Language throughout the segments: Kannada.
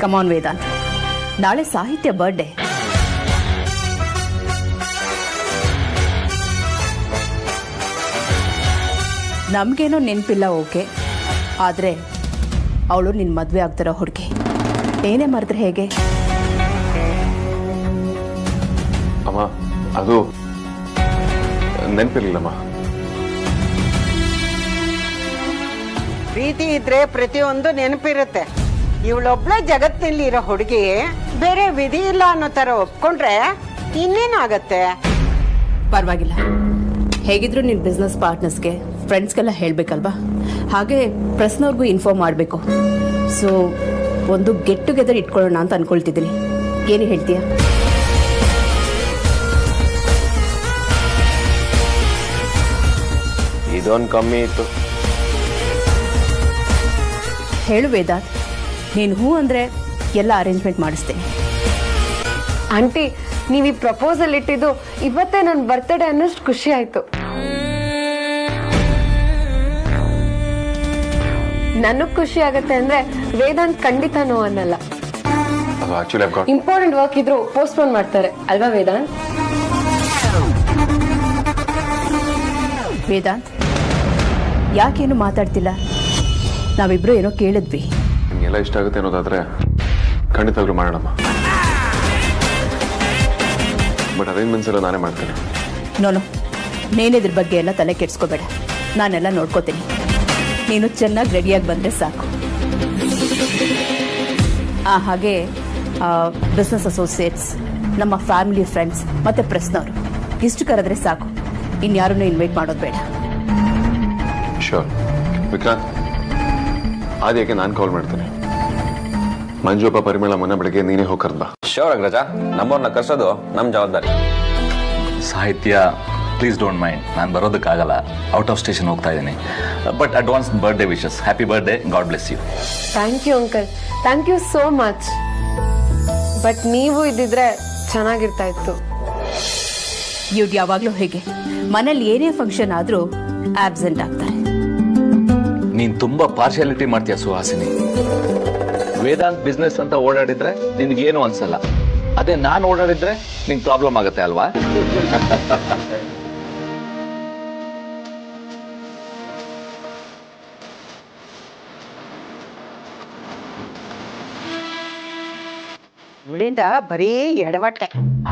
ಕಮಾನ್ ವೇದಾಂತ್, ನಾಳೆ ಸಾಹಿತ್ಯ ಬರ್ಡೇ. ನಮಗೇನೋ ನೆನಪಿಲ್ಲ, ಓಕೆ, ಆದರೆ ಅವಳು ನಿನ್ನ ಮದುವೆ ಆಗ್ತಿರೋ ಹುಡುಗಿ. ಏನೇ ಮರೆದ್ರೆ ಹೇಗೆ? ಅಮ್ಮ, ಅದು ನೆನಪಿರ್ಲಿಲ್ಲಮ್ಮ. ಪ್ರೀತಿ ಇದ್ರೆ ಪ್ರತಿಯೊಂದು ನೆನಪಿರುತ್ತೆ. ಇವಳೊಬ್ಳೆ ಜಗತ್ತಿನಲ್ಲಿ ಇರೋ ಹುಡುಗಿ ಬೇರೆ ವಿಧಿ ಇಲ್ಲ ಅನ್ನೋ ತರ ಒಪ್ಕೊಂಡ್ರೆ ಇನ್ನೇನಾಗತ್ತೆ? ಪರವಾಗಿಲ್ಲ, ಹೇಗಿದ್ರು ನಿನ್ನ ಬಿಸ್ನೆಸ್ ಪಾರ್ಟ್ನರ್ಸ್ಗೆ, ಫ್ರೆಂಡ್ಸ್ಗೆಲ್ಲ ಹೇಳಬೇಕಲ್ವಾ? ಹಾಗೆ ಪ್ರೆಸ್ನವ್ರಿಗೂ ಇನ್ಫಾರ್ಮ್ ಮಾಡಬೇಕು. ಸೊ ಒಂದು ಗೆಟ್ ಟುಗೆದರ್ ಇಟ್ಕೊಳ್ಳೋಣ ಅಂತ ಅನ್ಕೊಳ್ತಿದ್ದೀನಿ. ಏನು ಹೇಳ್ತೀಯಾ? ಇದೊಂದು ಕಮ್ಮಿ ಇತ್ತು. ಹೇಳು ವೇದಾಂತ್, ನೀನು ಹೂ ಅಂದರೆ ಎಲ್ಲ ಅರೇಂಜ್ಮೆಂಟ್ ಮಾಡಿಸ್ತೇನೆ. ಆಂಟಿ, ನೀವು ಈ ಪ್ರಪೋಸಲ್ ಇಟ್ಟಿದ್ದು ಇವತ್ತೇ ನನ್ನ ಬರ್ತ್ಡೇ ಅನ್ನೋಷ್ಟು ಖುಷಿ ಆಯ್ತು. ನನಗ್ ಖುಷಿ ಆಗತ್ತೆ ಅಂದ್ರೆ ವೇದಾಂತ್ ಖಂಡಿತ ನೋ ಅನ್ನಲ್ಲ. ಇಂಪಾರ್ಟೆಂಟ್ ವರ್ಕ್ ಇದ್ರು ಪೋಸ್ಟ್ಪೋನ್ ಮಾಡ್ತಾರೆ ಅಲ್ವಾ ವೇದಾಂತ್? ವೇದಾಂತ್, ಯಾಕೇನು ಮಾತಾಡ್ತಿಲ್ಲ? ನಾವಿಬ್ರು ಏನೋ ಕೇಳಿದ್ವಿ. ನಿಮಗೆಲ್ಲ ಇಷ್ಟ ಆಗುತ್ತೆ ಅನ್ನೋದಾದ್ರೆ ಖಂಡಿತವಾಗ್ಲೂ ಮಾಡೋಣಮ್ಮ. ಬಟ್ ಅರೇಂಜ್ಮೆಂಟ್ಸ್ ಎಲ್ಲ ನಾನೇ ಮಾಡ್ತೇನೆ. ನೋನು, ನೀನಿದ್ರ ಬಗ್ಗೆ ಎಲ್ಲ ತಲೆ ಕೆಡ್ಸ್ಕೋಬೇಡ, ನಾನೆಲ್ಲ ನೋಡ್ಕೋತೀನಿ. ನೀನು ಚೆನ್ನಾಗಿ ರೆಡಿಯಾಗಿ ಬಂದರೆ ಸಾಕು. ಹಾಗೆ ಬಿಸ್ನೆಸ್ ಅಸೋಸಿಯೇಟ್ಸ್, ನಮ್ಮ ಫ್ಯಾಮಿಲಿ ಫ್ರೆಂಡ್ಸ್ ಮತ್ತು ಪ್ರೆಸ್ನವರು ಇಷ್ಟು ಕರೆದ್ರೆ ಸಾಕು. ಇನ್ಯಾರನ್ನೂ ಇನ್ವೈಟ್ ಮಾಡೋದು ಬೇಡ. ಶೋರ್ ವಿಕ್ರಾಂತ್, ಆದ್ಯಾಕೆ ನಾನು ಕಾಲ್ ಮಾಡ್ತೇನೆ. ಮಂಜುಪ್ಪ ಪರಿಮಳ ಮೊನ್ನೆ ಬೆಳಗ್ಗೆ ನೀನೇ ಹೋಗಿ ಕರ್ದ. ಶೋರ್ ಅಗ್ರಜ, ನಮ್ಮವ್ರನ್ನ ಕರ್ಸೋದು ನಮ್ಮ ಜವಾಬ್ದಾರಿ. ಸಾಹಿತ್ಯ, ಪ್ಲೀಸ್ ಡೋಂಟ್ ಮೈಂಡ್, ನಾನು ಬರೋದಕ್ಕಾಗಲ್ಲ, ಔಟ್ ಆಫ್ ಸ್ಟೇಷನ್ ಹೋಗ್ತಾ ಇದ್ದೀನಿ. But advance birthday wishes. Happy birthday, God bless you. Thank you uncle, thank you so much. But ನೀವು ಇದ್ದಿದ್ರೆ ಚೆನ್ನಾಗಿರ್ತಾ ಇತ್ತು. ಇವ್ರು ಯಾವಾಗಲೂ ಹೇಗೆ ಮನೇಲಿ ಏನೇ ಫಂಕ್ಷನ್ ಆದರೂ ಆಬ್ಸೆಂಟ್ ಆಗ್ತಾರೆ. ನೀನ್ ತುಂಬಾ ಪಾರ್ಶಿಯಾಲಿಟಿ ಮಾಡ್ತೀಯ ಸುಹಾಸಿನಿ. ವೇದಾಂತ್ ಬಿಸ್ನೆಸ್ ಅಂತ ಓಡಾಡಿದ್ರೆ ನಿನ್ಗೇನು ಅನ್ಸಲ್ಲ. ಅದೇ ನಾನು ಓಡಾಡಿದ್ರೆ ನಿಂಗೆ ಪ್ರಾಬ್ಲಮ್ ಆಗುತ್ತೆ ಅಲ್ವಾ? ಇವಳಿಂದ ಬರೀ ಎಡವಟ್ಟೆ.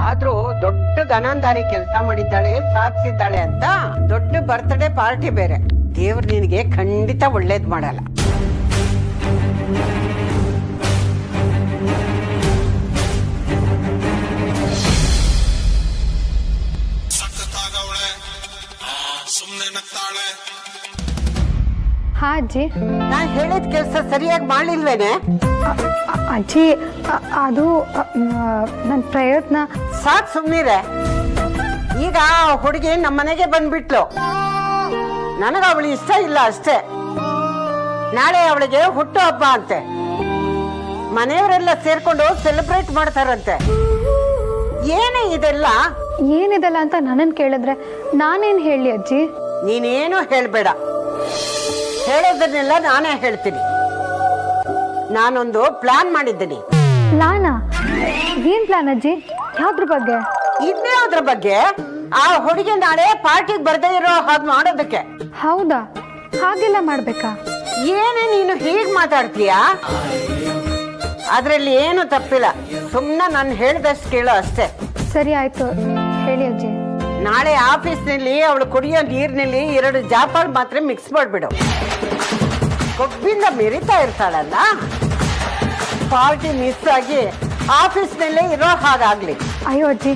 ಆದ್ರೂ ದೊಡ್ಡ ಗನಾಂಧಾರಿ ಕೆಲಸ ಮಾಡಿದ್ದಾಳೆ, ಸಾಧಿಸಿದ್ದಾಳೆ ಅಂತ ದೊಡ್ಡ ಬರ್ತ್ಡೇ ಪಾರ್ಟಿ ಬೇರೆ. ದೇವ್ರು ನಿನಗೆ ಖಂಡಿತ ಒಳ್ಳೇದ್ ಮಾಡಲ್ಲ. ಹಾ ಅಜ್ಜಿ, ನಾನ್ ಹೇಳಿದ ಕೆಲಸ ಸರಿಯಾಗಿ ಮಾಡ್ಲಿಲ್ವೇನೆ? ಅಜ್ಜಿ ಅದು ನನ್ನ ಪ್ರಯತ್ನ. ಸಾಕ್ ಸುಮ್ನಿರೆ. ಈಗ ಹುಡುಗಿ ನಮ್ಮ ಮನೆಗೆ ಬಂದ್ಬಿಟ್ಲು. ನನಗ ಅವಳು ಇಷ್ಟ ಇಲ್ಲ ಅಷ್ಟೇ. ನಾಳೆ ಅವಳಿಗೆ ಹುಟ್ಟು ಹಬ್ಬ ಅಂತೆ. ಮನೆಯವರೆಲ್ಲ ಸೇರ್ಕೊಂಡು ಸೆಲೆಬ್ರೇಟ್ ಮಾಡ್ತಾರಂತೆ. ಏನೇ ಇದೆಲ್ಲ? ಏನಿದೆಲ್ಲ ಅಂತ ನನ್ನನ್ನು ಕೇಳಿದ್ರೆ ನಾನೇನ್ ಹೇಳಿ ಅಜ್ಜಿ? ನೀನೇನು ಹೇಳ್ಬೇಡ, ಹೇಳೋದನ್ನೆಲ್ಲ ನಾನೇ ಹೇಳ್ತೀನಿ. ನಾನೊಂದು ಪ್ಲಾನ್ ಮಾಡಿದ್ದೀನಿ. ಪ್ಲಾನಾ? ಏನ್ ಪ್ಲಾನ್ ಅಜ್ಜಿ? ಯಾವ್ದ್ರ ಬಗ್ಗೆ? ಇದ್ಯಾವ್ದ್ರ ಬಗ್ಗೆ? ಆ ಹುಡುಗಿ ನಾಳೆ ಪಾರ್ಟಿಗೆ ಬರ್ದೇ ಇರೋ ಹಾಗೆ ಮಾಡೋದಕ್ಕೆ. ಹೌದಾ? ಹಾಗೆಲ್ಲ ಮಾಡ್ಬೇಕಾ? ಏನೇ ನೀನು ಹೀಗ್ ಮಾತಾಡ್ತೀಯಾ? ಅದ್ರಲ್ಲಿ ಏನು ತಪ್ಪಿಲ್ಲ. ಸುಮ್ನೆ ನಾನು ಹೇಳ್ದಷ್ಟು ಕೇಳೋ ಅಷ್ಟೇ. ಸರಿ ಆಯ್ತು, ಹೇಳಿ ಅಜ್ಜಿ. ನಾಳೆ ಆಫೀಸ್ನಲ್ಲಿ ಅವಳು ಕುಡಿಯೋ ನೀರಿನಲ್ಲಿ 2 ಜಾಪಾಳ್ ಮಾತ್ರ ಮಿಕ್ಸ್ ಮಾಡ್ಬಿಡು. ಕೊಬ್ಬಿಂದ ಮೆರಿತಾ ಇರ್ತಾಳಲ್ಲ, ಪಾರ್ಟಿ ಮಿಸ್ ಆಗಿ ಆಫೀಸ್ನಲ್ಲೇ ಇರೋ ಹಾಗಾಗ್ಲಿ. ಅಯ್ಯೋ ಅಜ್ಜಿ,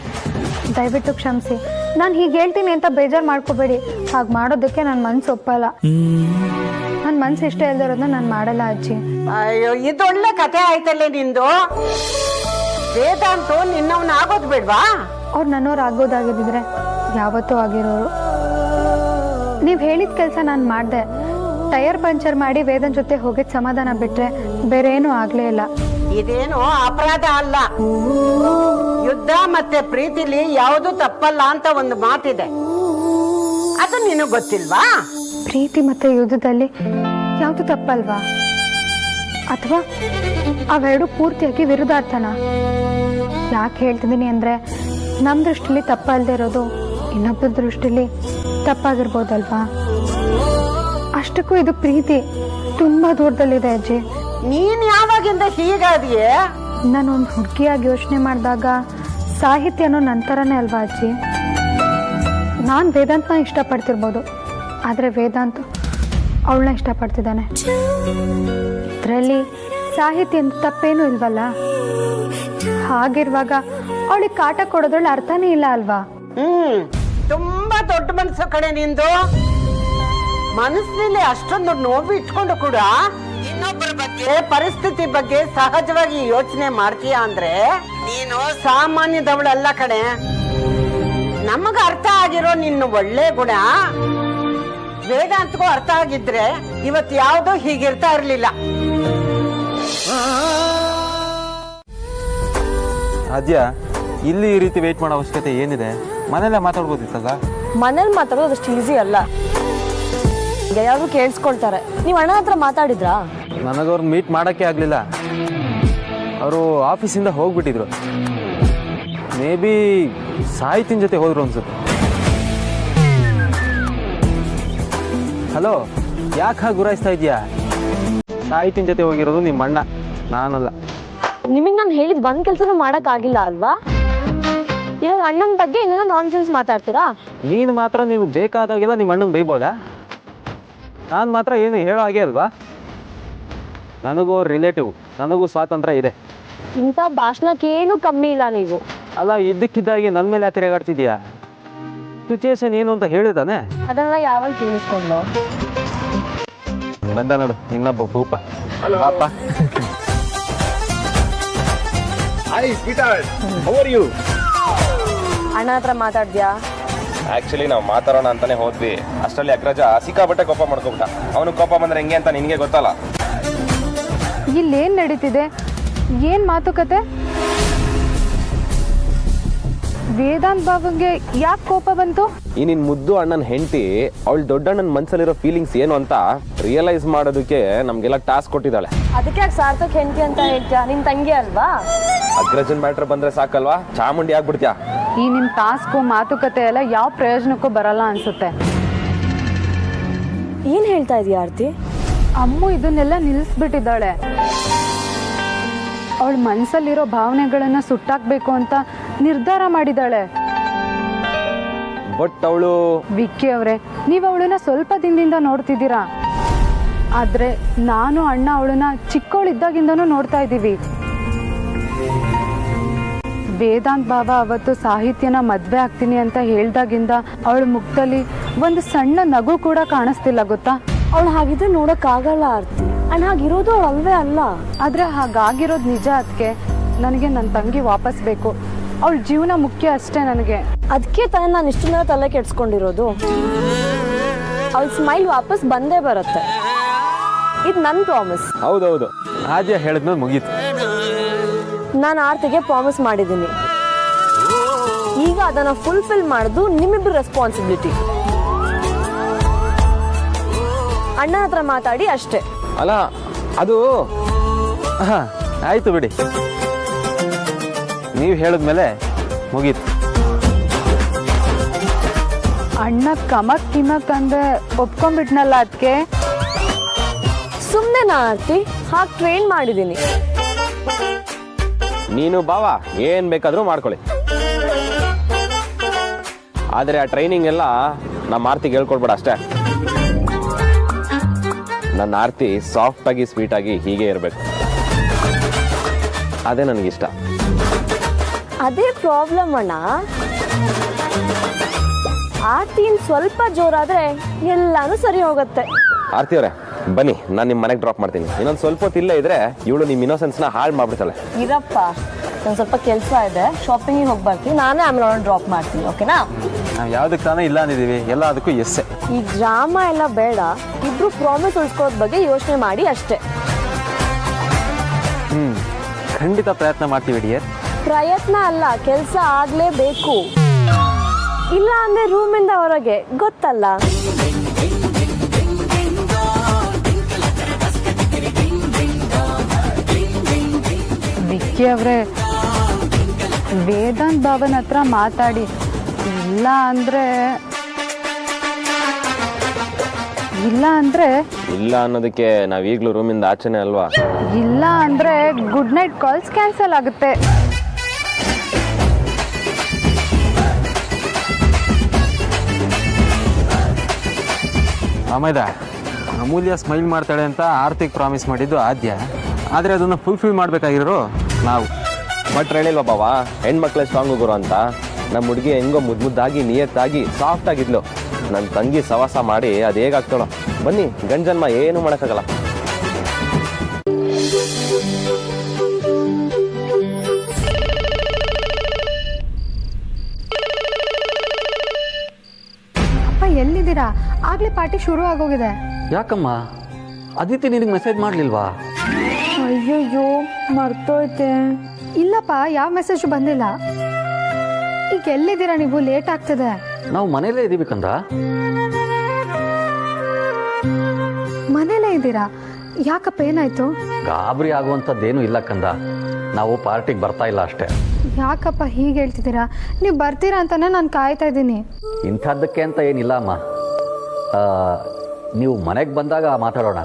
ದಯವಿಟ್ಟು ಕ್ಷಮಿಸಿ. ನಾನು ಹೀಗೆ ಹೇಳ್ತೀನಿ ಅಂತ ಬೇಜಾರು ಮಾಡ್ಕೋಬೇಡಿ. ಹಾಗೆ ಮಾಡೋದಕ್ಕೆ ನನ್ನ ಮನ್ಸು ಒಪ್ಪಲ್ಲ. ನನ್ನ ಮನ್ಸು ಇಷ್ಟ ಇಲ್ದಿರೋದನ್ನ ನಾನು ಮಾಡಲ್ಲ ಅಜ್ಜಿ. ಅಯ್ಯೋ, ಇದೊಳ್ಳೆ ಕತೆ ಆಯ್ತಲ್ಲೇ ನಿಂದು. ವೇದಾಂತು ನಿನ್ನವನ್ನ ಆಗೋದ್ ಬೇಡ್ವಾ? ಅವ್ರು ನನ್ನವ್ರು ಆಗೋದಾಗಿದ್ರೆ ಯಾವತ್ತೂ ಆಗಿರೋರು. ನೀವು ಹೇಳಿದ ಕೆಲಸ ನಾನು ಮಾಡಿದೆ. ಟೈರ್ ಪಂಚರ್ ಮಾಡಿ ವೇದನ್ ಜೊತೆ ಹೋಗಿದ್ ಸಮಾಧಾನ ಬಿಟ್ರೆ ಬೇರೆ ಏನೂ ಆಗ್ಲೇ ಇಲ್ಲ. ಇದೇನು ಅಪರಾಧ ಅಲ್ಲ. ಯುದ್ಧ ಮತ್ತೆ ಪ್ರೀತಿಲಿ ಯಾವುದು ತಪ್ಪಲ್ಲ ಅಂತ ಒಂದು ಮಾತಿದೆ. ಅದು ನಿನಗ್ ಗೊತ್ತಿಲ್ವಾ? ಪ್ರೀತಿ ಮತ್ತೆ ಯುದ್ಧದಲ್ಲಿ ಯಾವುದು ತಪ್ಪಲ್ವಾ? ಅಥವಾ ಅವೆರಡು ಪೂರ್ತಿಯಾಗಿ ವಿರುದ್ಧಾರ್ಥನ. ಯಾಕೆ ಹೇಳ್ತಿದ್ದೀನಿ ಅಂದರೆ ನಮ್ಮ ದೃಷ್ಟಿಲಿ ತಪ್ಪಲ್ಲದೆ ಇರೋದು ಇನ್ನೊಬ್ಬರ ದೃಷ್ಟಿಲಿ ತಪ್ಪಾಗಿರ್ಬೋದಲ್ವಾ? ಅಷ್ಟಕ್ಕೂ ಇದು ಪ್ರೀತಿ ತುಂಬ ದೂರದಲ್ಲಿದೆ ಅಜ್ಜಿ. ನೀನ್ ಯಾವಾಗಿಂದ ಹೀಗಾದಿಯೇ? ನಾನೊಂದು ಹುಡುಗಿಯಾಗಿ ಯೋಚನೆ ಮಾಡಿದಾಗ ಸಾಹಿತ್ಯನೂ ನಂತರನೇ ಅಲ್ವಾ ಅಜ್ಜಿ? ನಾನು ವೇದಾಂತನ ಇಷ್ಟಪಡ್ತಿರ್ಬೋದು, ಆದರೆ ವೇದಾಂತ್ ಅವಳನ್ನ ಇಷ್ಟಪಡ್ತಿದ್ದಾನೆ. ಇದರಲ್ಲಿ ಸಾಹಿತ್ಯ ತಪ್ಪೇನೂ ಇಲ್ವಲ್ಲ? ಹಾಗಿರುವಾಗ ಅವಳಿಗೆ ಕಾಟ ಕೊಡೋದ್ರಲ್ಲಿ ಅರ್ಥನೇ ಇಲ್ಲ ಅಲ್ವಾ? ತುಂಬಾ ದೊಡ್ಡ ಮನಸ್ಸು ಕಡೆ ನಿಂದು. ಮನಸ್ಸಿನಲ್ಲಿ ಅಷ್ಟೊಂದು ನೋವು ಇಟ್ಕೊಂಡು ಕೂಡ ಇನ್ನೊಬ್ಬರ ಬಗ್ಗೆ ಪರಿಸ್ಥಿತಿ ಬಗ್ಗೆ ಸಹಜವಾಗಿ ಯೋಚನೆ ಮಾಡ್ತೀಯ ಅಂದ್ರೆ ನೀನು ಸಾಮಾನ್ಯದವಳಲ್ಲ ಕಣೆ. ನಮಗ ಅರ್ಥ ಆಗಿರೋ ನಿನ್ನ ಒಳ್ಳೆ ಗುಣ ವೇದಾಂತಗೂ ಅರ್ಥ ಆಗಿದ್ರೆ ಇವತ್ತು ಯಾವುದೋ ಹೀಗಿರ್ತಾ ಇರ್ಲಿಲ್ಲ. ಅದ್ಯ ಇಲ್ಲಿ ಈ ರೀತಿ ವೇಟ್ ಮಾಡೋ ಅವಶ್ಯಕತೆ ಏನಿದೆ? ಮನೆಯಲ್ಲೇ ಮಾತಾಡ್ಬೋದಿತ್ತಲ್ಲ. ಮನೇಲಿ ಮಾತಾಡೋದು ಅಷ್ಟು ಈಸಿ ಅಲ್ಲ, ಯಾರು ಕೇಳಿಸ್ಕೊಳ್ತಾರೆ. ನೀವು ಅಣ್ಣ ಹತ್ರ ಮಾತಾಡಿದ್ರಾ? ನನಗವ್ರನ್ನ ಮೀಟ್ ಮಾಡೋಕ್ಕೆ ಆಗಲಿಲ್ಲ. ಅವರು ಆಫೀಸಿಂದ ಹೋಗ್ಬಿಟ್ಟಿದ್ರು. ಮೇ ಬಿ ಸಾಹಿತಿನ ಜೊತೆ ಹೋದ್ರು ಅನ್ಸುತ್ತೆ. ಹಲೋ, ಯಾಕೆ ಹಾಗೆ ಗುರಾಯಿಸ್ತಾ ಇದೆಯಾ? ಸಾಹಿತಿನ ಜೊತೆ ಹೋಗಿರೋದು ನಿಮ್ಮ ಅಣ್ಣ, ನಾನಲ್ಲ. ನಿಮಗೆ ನಾನು ಹೇಳಿದ ಒಂದ್ ಕೆಲಸನೂ ಮಾಡೋಕ್ಕಾಗಿಲ್ಲ ಅಲ್ವಾ? ಇವಾಗ ಅಣ್ಣನ ಬಗ್ಗೆ ಏನೇನೋ ನಾನ್ಸೆನ್ಸ್ ಮಾತಾಡ್ತೀರಾ? ನೀನು ಮಾತ್ರ ನೀವು ಬೇಕಾದಾಗೆಲ್ಲ ನಿಮ್ಮ ಅಣ್ಣನ ಬೈಬೋದಾ? ನಾನು ಮಾತ್ರ ಏನು ಹೇಳೋ ಹಾಗೆ ಅಲ್ವಾ? ನನಗೂ ರಿಲೇಟಿವ್, ನನಗೂ ಸ್ವಾತಂತ್ರ್ಯ ಇದೆ. ಇಂಥ ಭಾಷಣಕ್ಕೇನು ಕಮ್ಮಿ ಇಲ್ಲ ನೀವು. ಅಲ್ಲ, ಇದ್ದಕ್ಕಿದ್ದಾಗೆ ನನ್ನ ಮೇಲೆ ಯಾಕೆ ತಿರುಗಾಡ್ತಿದ್ಯಾ? ಸಿಚುಯೇಷನ್ ಏನು ಅಂತ ಹೇಳಿದಾನೆ. ಅದನ್ನ ಯಾವಾಗ ತಿಳಿಸ್ಕೊಂಡು ಬಂದ ನೋಡು ಇನ್ನೊಬ್ಬ ಭೂಪ. ಪಾಪ ಅಣ್ಣ ಹತ್ರ ಮಾತಾಡ್ದ್ಯಾ? ಆಕ್ಚುಲಿ ನಾವು ಮಾತಾಡೋಣ ಅಂತಾನೆ ಹೋದ್ವಿ. ಅಷ್ಟರಲ್ಲಿ ಅಗ್ರಜ ಸಿಕ್ಕಾಬಟ್ಟೆ ಕೋಪ ಮಾಡ್ಕೊಬಿಟ್ಟ. ಅವನು ಕೋಪ ಬಂದ್ರೆ ಹೆಂಗೆ ಅಂತ ನಿನಗೆ ಗೊತ್ತಲ್ಲ. ಇಲ್ಲೇನು ನಡೀತಿದೆ? ಏನು ಮಾತುಕತೆ? ವೇದಾಂತ್ ಬಾಬುಗೆ ಯಾಕೆ ಕೋಪ ಬಂತು? ಈ ನಿನ್ ಮುದ್ದು ಅಣ್ಣನ ಹೆಂಡತಿ ಅವಳು ದೊಡ್ಡಣ್ಣನ ಮನ್ಸಲ್ಲಿರೋ ಫೀಲಿಂಗ್ಸ್ ಏನು ಅಂತ ರಿಯಲೈಸ್ ಮಾಡೋದಕ್ಕೆ ನಮ್ಗೆಲ್ಲ ಟಾಸ್ಕ್ ಕೊಟ್ಟಿದ್ದಾಳೆ. ಅದಕ್ಕೆ ಯಾಕೆ ಸಾರ್ಥಕ್ ಹೆಂಡತಿ ಅಂತ ಹೇಳ್ತೀಯ? ನಿನ್ ತಂಗಿ ಅಲ್ವಾ? ಅಗ್ರಜನ್ ಮ್ಯಾಟ್ರ್ ಬಂದ್ರೆ ಸಾಕಲ್ವಾ ಚಾಮುಂಡಿ ಆಗ್ಬಿಡ್ತೀಯಾ? ಈ ನಿಮ್ಮ ಟಾಸ್ಕು ಮಾತುಕತೆ ಎಲ್ಲ ಯಾವ ಪ್ರಯೋಜನಕ್ಕೂ ಬರಲ್ಲ ಅನ್ಸುತ್ತೆ. ಏನ್ ಹೇಳ್ತಾ ಇದೀಯ ಆರ್ತಿ? ಅಮ್ಮು ಇದನ್ನೆಲ್ಲ ನಿಲ್ಲಿಸ್ಬಿಟ್ಟಿದ್ದಾಳೆ. ಅವಳ ಮನಸ್ಸಲ್ಲಿರೋ ಭಾವನೆಗಳನ್ನ ಸುಟ್ಟಾಕ್ಬೇಕು ಅಂತ ನಿರ್ಧಾರ ಮಾಡಿದ್ದಾಳೆ. ಬಟ್ ಅವಳು ವಿಕ್ಕಿ ಅವರೇ, ನೀವು ಅವಳನ್ನ ಸ್ವಲ್ಪ ದಿನದಿಂದ ನೋಡ್ತಿದ್ದೀರಾ, ಆದ್ರೆ ನಾನು ಅಣ್ಣ ಅವಳನ್ನ ಚಿಕ್ಕವಳಿದ್ದಾಗಿಂದನೂ ನೋಡ್ತಾ ಇದ್ದೀವಿ. ವೇದಾಂತ್ ಬಾಬಾ ಅವತ್ತು ಸಾಹಿತ್ಯನ ಮದ್ವೆ ಆಗ್ತೀನಿ ಅಂತ ಹೇಳ್ದಾಗಿಂದ ಅವಳ ಮುಖದಲ್ಲಿ ಒಂದು ಸಣ್ಣ ನಗು ಕೂಡ ಕಾಣಿಸ್ತಿಲ್ಲ, ಗೊತ್ತಾ? ಅವಳು ಹಾಗಿದ್ರೆ ನೋಡಕ್ ಆಗಲ್ಲ ಆರ್ತಿ. ಅಣ್ಣ ಹಾಗಿರೋದು ಅವಳು ಅಲ್ವೇ ಅಲ್ಲ. ಆದ್ರೆ ಹಾಗಾಗಿರೋದು ನಿಜ. ಅದಕ್ಕೆ ನನಗೆ ನನ್ನ ತಂಗಿ ವಾಪಸ್ ಬೇಕು. ಅವಳ ಜೀವನ ಮುಖ್ಯ ಅಷ್ಟೇ ನನಗೆ. ಅದಕ್ಕೆ ತಾನೇ ನಾನು ಇಷ್ಟು ದಿನ ತಲೆ ಕೆಡ್ಸ್ಕೊಂಡಿರೋದು. ಅವಳ ಸ್ಮೈಲ್ ವಾಪಸ್ ಬಂದೇ ಬರುತ್ತೆ. ಇದು ನನ್ನ ಪ್ರಾಮಿಸ್. ಹೌದೌದು, ಆದ್ಯ ಹೇಳಿದ್ಮೇಲೆ ಮುಗೀತು. ನಾನು ಆರ್ತಿಗೆ ಪ್ರಾಮಿಸ್ ಮಾಡಿದ್ದೀನಿ. ಈಗ ಅದನ್ನ ಫುಲ್ಫಿಲ್ ಮಾಡೋದು ನಿಮ್ಮಿಬ್ರು ರೆಸ್ಪಾನ್ಸಿಬಿಲಿಟಿ. ಅಣ್ಣ ಹತ್ರ ಮಾತಾಡಿ ಅಷ್ಟೇ. ಅಲ್ಲ ಅದು ಆಯ್ತು ಬಿಡಿ, ನೀವು ಹೇಳಿದ್ಮೇಲೆ ಮುಗೀತು. ಅಣ್ಣ ಕಮಕ್ ಕಿಮಕ್ ಅಂದ್ರೆ ಒಪ್ಕೊಂಡ್ಬಿಟ್ನಲ್ಲ. ಅದಕ್ಕೆ ಸುಮ್ಮನೆ ಆರ್ತಿ ಹಾಗೆ ಟ್ರೈನ್ ಮಾಡಿದ್ದೀನಿ. ನೀನು ಬಾವ ಏನ್ ಬೇಕಾದ್ರೂ ಮಾಡ್ಕೊಳ್ಳಿ, ಆದ್ರೆ ಆ ಟ್ರೈನಿಂಗ್ ಎಲ್ಲ ನಮ್ಮ ಆರ್ತಿಗೆ ಹೇಳ್ಕೊಡ್ಬೇಡ ಅಷ್ಟೇ. ನನ್ನ ಆರ್ತಿ ಸಾಫ್ಟ್ ಆಗಿ ಸ್ವೀಟ್ ಆಗಿ ಹೀಗೆ ಇರಬೇಕು, ಅದೇ ನನಗಿಷ್ಟ. ಅದೇ ಪ್ರಾಬ್ಲಮ್ ಅಣ್ಣ. ಆರ್ತಿ ಸ್ವಲ್ಪ ಜೋರಾದ್ರೆ ಎಲ್ಲಾನು ಸರಿ ಹೋಗುತ್ತೆ. ಆರ್ತಿ ಅವರೇ ಬನ್ನಿ, ನಾನು ನಿಮ್ಮ ಮನೆಗೆ ಡ್ರಾಪ್ ಮಾಡ್ತೀನಿ. ಇನ್ನೊಂದು ಸ್ವಲ್ಪ ಹೊತ್ತು ಇಲ್ಲೇ ಇದ್ರೆ ಇವಳು ನಿಮ್ಮ ಇನ್ನೋಸೆನ್ಸ್ನ ಹಾಳು ಮಾಡ್ಬಿಡ್ತಾಳೆ. ಇರಪ್ಪ, ಒಂದು ಸ್ವಲ್ಪ ಕೆಲಸ ಇದೆ, ಶಾಪಿಂಗಿಗೆ ಹೋಗಿ ಬರ್ತೀನಿ. ನಾನೇ ಆಮೇಲೆ ಅವಳನ್ನ ಡ್ರಾಪ್ ಮಾಡ್ತೀನಿ, ಓಕೆನಾ? ನಾವು ಯಾವುದಕ್ಕೆ ತಾನೇ ಇಲ್ಲ ಅಂದಿದ್ದೀವಿ, ಎಲ್ಲ ಅದಕ್ಕೂ ಎಸ್ಸೆ. ಈ ಡ್ರಾಮಾ ಎಲ್ಲ ಬೇಡ. ಇಬ್ರು ಪ್ರಾಮಿಸ್ ಉಳಿಸ್ಕೊಳ್ಳೋದ್ ಬಗ್ಗೆ ಯೋಚನೆ ಮಾಡಿ ಅಷ್ಟೇ. ಖಂಡಿತ ಪ್ರಯತ್ನ ಮಾಡ್ತೀವಿ ಡಿಯರ್. ಪ್ರಯತ್ನ ಅಲ್ಲ, ಕೆಲಸ ಆಗ್ಲೇಬೇಕು. ಇಲ್ಲ ಅಂದ್ರೆ ರೂಮಿಂದ ಹೊರಗೆ, ಗೊತ್ತಲ್ಲ? ವಿಕ್ಕಿ ಅವರೇ, ವೇದಾಂತ್ ಭವನ್ ಹತ್ರ ಮಾತಾಡಿ, ಇಲ್ಲ ಅಂದರೆ ಇಲ್ಲ ಅನ್ನೋದಕ್ಕೆ ನಾವೀಗಲೂ ರೂಮಿಂದ ಆಚೆನೆ ಅಲ್ವಾ? ಇಲ್ಲ ಅಂದರೆ ಗುಡ್ ನೈಟ್ ಕಾಲ್ಸ್ ಕ್ಯಾನ್ಸಲ್ ಆಗುತ್ತೆ. ಆಮೇದ ಅಮೂಲ್ಯ ಸ್ಮೈಲ್ ಮಾಡ್ತಾಳೆ ಅಂತ ಆರ್ತಿಗೆ ಪ್ರಾಮಿಸ್ ಮಾಡಿದ್ದು ಆದ್ಯ, ಆದರೆ ಅದನ್ನು ಫುಲ್ಫಿಲ್ ಮಾಡಬೇಕಾಗಿರೋ ನಾವು. ಬಟ್ ಹೇಳಿಲ್ವ ಬಾವ, ಹೆಣ್ಮಕ್ಳೇ ಸ್ಟ್ರಾಂಗ್ ಹೋಗೋರು ಅಂತ. ನಮ್ಮ ಹುಡುಗಿ ಹೆಂಗೋ ಮುದ್ದಾಗಿ ನಿಯತ್ತಾಗಿ ಸಾಫ್ಟ್ ಆಗಿದ್ಲು. ನನ್ನ ತಂಗಿ ಸವಾಸ ಮಾಡಿ ಅದು ಹೇಗಾಗ್ತಾಳೋ. ಬನ್ನಿ, ಗಂಜನ್ಮ ಏನು ಮಾಡೋಕ್ಕಾಗಲ್ಲ. ಅಪ್ಪ ಎಲ್ಲಿದ್ದೀರಾ? ಆಗ್ಲೇ ಪಾರ್ಟಿ ಶುರು ಆಗೋಗಿದೆ. ಯಾಕಮ್ಮ ಅದಿತಿ ನಿನಗೆ ಮೆಸೇಜ್ ಮಾಡಲಿಲ್ವಾ? ಅಯ್ಯಯ್ಯೋ, ಮರ್ತೋಯ್ತೆ. ಇಲ್ಲಪ್ಪ, ಯಾವ ಮೆಸೇಜ್ ಬಂದಿಲ್ಲ. ಈಗ ಎಲ್ಲಿದ್ದೀರಾ ನೀವು? ಲೇಟ್ ಆಗ್ತದೆ. ನಾವು ಮನೇಲೇ ಇದ್ದೀವಿ ಕಂದ. ಮನೇಲೇ ಇದ್ದೀರಾ? ಯಾಕಪ್ಪ, ಏನಾಯ್ತು? ಗಾಬರಿ ಆಗುವಂಥದ್ದೇನು ಇಲ್ಲ ಕಂದ, ನಾವು ಪಾರ್ಟಿಗೆ ಬರ್ತಾ ಇಲ್ಲ ಅಷ್ಟೇ. ಯಾಕಪ್ಪ ಹೀಗೆ ಹೇಳ್ತಿದ್ದೀರಾ? ನೀವು ಬರ್ತೀರಾ ಅಂತಾನೆ ನಾನು ಕಾಯ್ತಾ ಇದ್ದೀನಿ. ಇಂಥದ್ದಕ್ಕೆ ಅಂತ ಏನಿಲ್ಲ ಅಮ್ಮ, ನೀವು ಮನೆಗೆ ಬಂದಾಗ ಮಾತಾಡೋಣ.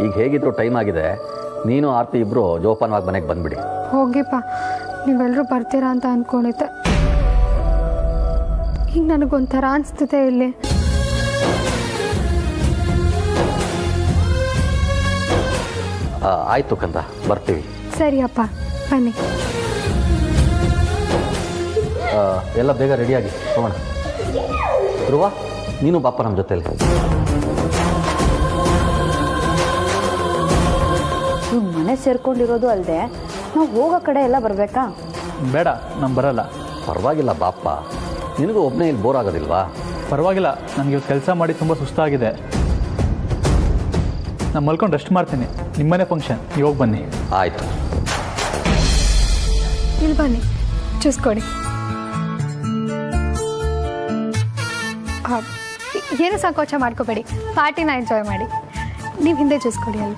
ಈಗ ಹೇಗಿದ್ರು ಟೈಮ್ ಆಗಿದೆ, ನೀನು ಆರ್ತಿ ಇಬ್ಬರು ಜೋಪಾನವಾಗಿ ಮನೆಗೆ ಬಂದ್ಬಿಡಿ. ಹೋಗಿಪ್ಪ, ನೀವೆಲ್ಲರೂ ಬರ್ತೀರಾ ಅಂತ ಅಂದ್ಕೊಂಡಿದ್ದೆ. ಈಗ ನನಗೊಂಥರ ಅನಿಸ್ತಿದೆ ಇಲ್ಲಿ. ಆಯಿತು ಕಂದ, ಬರ್ತೀವಿ. ಸರಿಯಪ್ಪ, ಬನ್ನಿ. ಎಲ್ಲ ಬೇಗ ರೆಡಿಯಾಗಿ ಹೋಗೋಣ. ಧ್ರುವ, ನೀನು ಬಾಪ ನಮ್ಮ ಜೊತೆಲಿ. ನೀವು ಮನೆ ಸೇರ್ಕೊಂಡಿರೋದು ಅಲ್ಲದೆ ನಾವು ಹೋಗೋ ಕಡೆ ಎಲ್ಲ ಬರಬೇಕಾ? ಬೇಡ, ನಾನು ಬರಲ್ಲ. ಪರವಾಗಿಲ್ಲ ಬಾಪ, ನಿನಗೂ ಒಬ್ಬನೇ ಇಲ್ಲಿ ಬೋರ್ ಆಗೋದಿಲ್ವಾ? ಪರವಾಗಿಲ್ಲ, ನನಗೆ ಕೆಲಸ ಮಾಡಿ ತುಂಬ ಸುಸ್ತಾಗಿದೆ. ನಾನು ಮಲ್ಕೊಂಡು ರೆಸ್ಟ್ ಮಾಡ್ತೀನಿ. ನಿಮ್ಮನೆ ಫಂಕ್ಷನ್, ನೀವು ಹೋಗಿ ಬನ್ನಿ. ಆಯಿತು. ಇಲ್ಲಿ ಬನ್ನಿ, ಚೂಸ್ಕೊಡಿ. ಏನು ಸಂಕೋಚ ಮಾಡ್ಕೋಬೇಡಿ, ಪಾರ್ಟಿನ ಎಂಜಾಯ್ ಮಾಡಿ. ನೀವು ಹಿಂದೆ ಚೂಸ್ಕೊಡಿ ಅಲ್ಲಿ.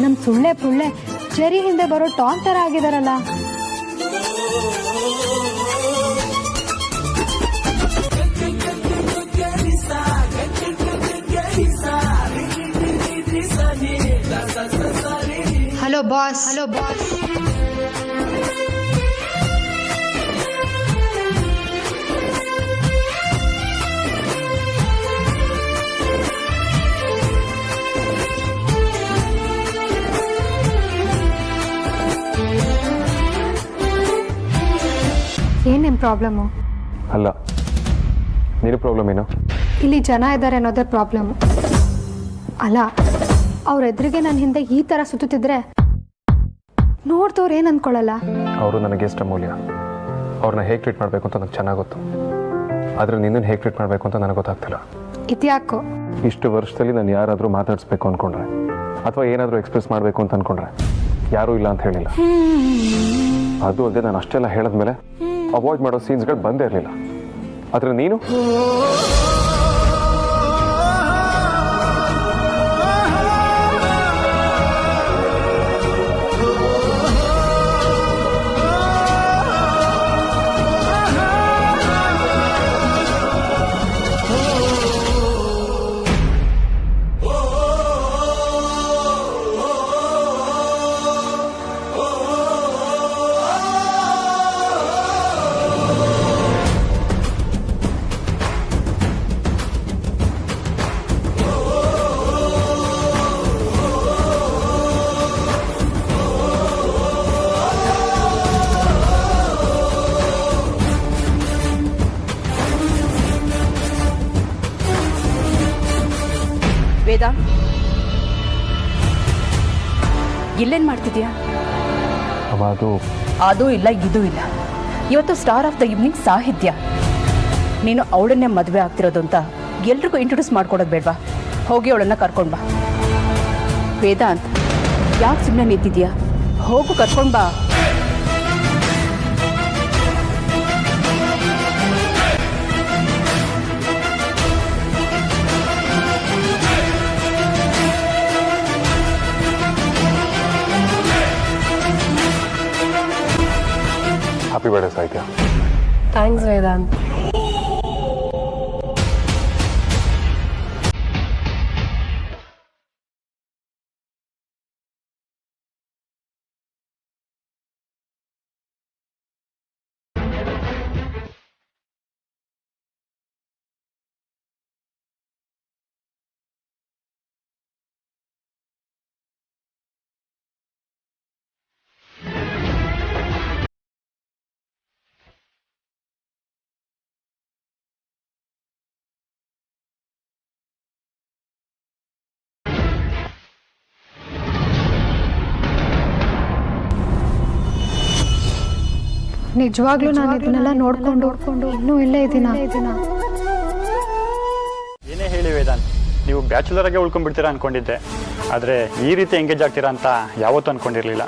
ನಮ್ಮ ಸುಳ್ಳೆ ಪುಳ್ಳೆ ಜರಿ ಹಿಂದೆ ಬರೋ ಟಾನ್ ಥರ ಆಗಿದಾರಲ್ಲ. Hello boss. ಏನೇನು ಪ್ರಾಬ್ಲಮ್ಮು? ಅಲ್ಲ, ನೀನು ಪ್ರಾಬ್ಲಮ್ ಏನು? ಇಲ್ಲಿ ಜನ ಇದ್ದಾರೆ ಅನ್ನೋದೇ ಪ್ರಾಬ್ಲಮ್ಮು. ಅಲ್ಲ, ಅವ್ರ ಎದುರಿಗೆ ನನ್ನ ಹಿಂದೆ ಈ ಥರ ಸುತ್ತಿದ್ರೆ ನೋಡ್ದವ್ರು ಏನು ಅಂದ್ಕೊಳ್ಳಲ್ಲ? ಅವರು ನನಗೆ ಎಷ್ಟು ಅಮೂಲ್ಯ. ಅವ್ರನ್ನ ಹೇಗೆ ಟ್ರೀಟ್ ಮಾಡಬೇಕು ಅಂತ ನನಗೆ ಚೆನ್ನಾಗಿ ಗೊತ್ತು. ಆದರೆ ನಿನ್ನನ್ನು ಹೇಗೆ ಟ್ರೀಟ್ ಮಾಡಬೇಕು ಅಂತ ನನಗೆ ಗೊತ್ತಾಗ್ತಿಲ್ಲ. ಇದ್ಯಾಕೋ? ಇಷ್ಟು ವರ್ಷದಲ್ಲಿ ನಾನು ಯಾರಾದರೂ ಮಾತಾಡಿಸ್ಬೇಕು ಅಂದ್ಕೊಂಡ್ರೆ ಅಥವಾ ಏನಾದರೂ ಎಕ್ಸ್ಪ್ರೆಸ್ ಮಾಡಬೇಕು ಅಂತ ಅಂದ್ಕೊಂಡ್ರೆ ಯಾರೂ ಇಲ್ಲ ಅಂತ ಹೇಳಿಲ್ಲ. ಅದು ಅಲ್ಲದೆ ನಾನು ಅಷ್ಟೆಲ್ಲ ಹೇಳಿದ್ಮೇಲೆ ಅವಾಯ್ಡ್ ಮಾಡೋ ಸೀನ್ಸ್ಗಳು ಬಂದೇ ಇರಲಿಲ್ಲ. ಆದರೆ ನೀನು ವೇದ, ಇಲ್ಲೇನು ಮಾಡ್ತಿದ್ಯಾ? ಅದು ಇಲ್ಲ, ಇದು ಇಲ್ಲ. ಇವತ್ತು ಸ್ಟಾರ್ ಆಫ್ ದ ಈವ್ನಿಂಗ್ ಸಾಹಿತ್ಯ. ನೀನು ಅವಳನ್ನೇ ಮದುವೆ ಆಗ್ತಿರೋದು ಅಂತ ಎಲ್ರಿಗೂ ಇಂಟ್ರೊಡ್ಯೂಸ್ ಮಾಡ್ಕೊಡೋದು ಬೇಡವಾ? ಹೋಗಿ ಅವಳನ್ನ ಕರ್ಕೊಂಡು ಬಾ. ವೇದಾಂತ್, ಯಾಕೆ ಸುಮ್ಮನೆ ನಿಂತಿದ್ಯಾ? ಹೋಗು, ಕರ್ಕೊಂಡು ಬಾ. ಮರಿಬೇಡ ಸಾಹಿತ್ಯ. ಥ್ಯಾಂಕ್ಸ್ ವೇದಾಂತ್. ನಿಜವಾಗ್ಲೂ ನಾನು ಇದನ್ನೆಲ್ಲ ನೋಡ್ಕೊಂಡು ಇನ್ನೂ ಇಲ್ಲೇ ಇದ್ದೀನ. ಏನೇ ಹೇಳಿ ವೇದಾಂತ್, ನೀವು ಬ್ಯಾಚುಲರ್ ಆಗಿ ಉಳ್ಕೊಂಡ್ಬಿಡ್ತೀರಾ ಅನ್ಕೊಂಡಿದ್ದೆ, ಆದರೆ ಈ ರೀತಿ ಎಂಗೇಜ್ ಆಗ್ತೀರಾ ಅಂತ ಯಾವತ್ತೂ ಅನ್ಕೊಂಡಿರ್ಲಿಲ್ಲ.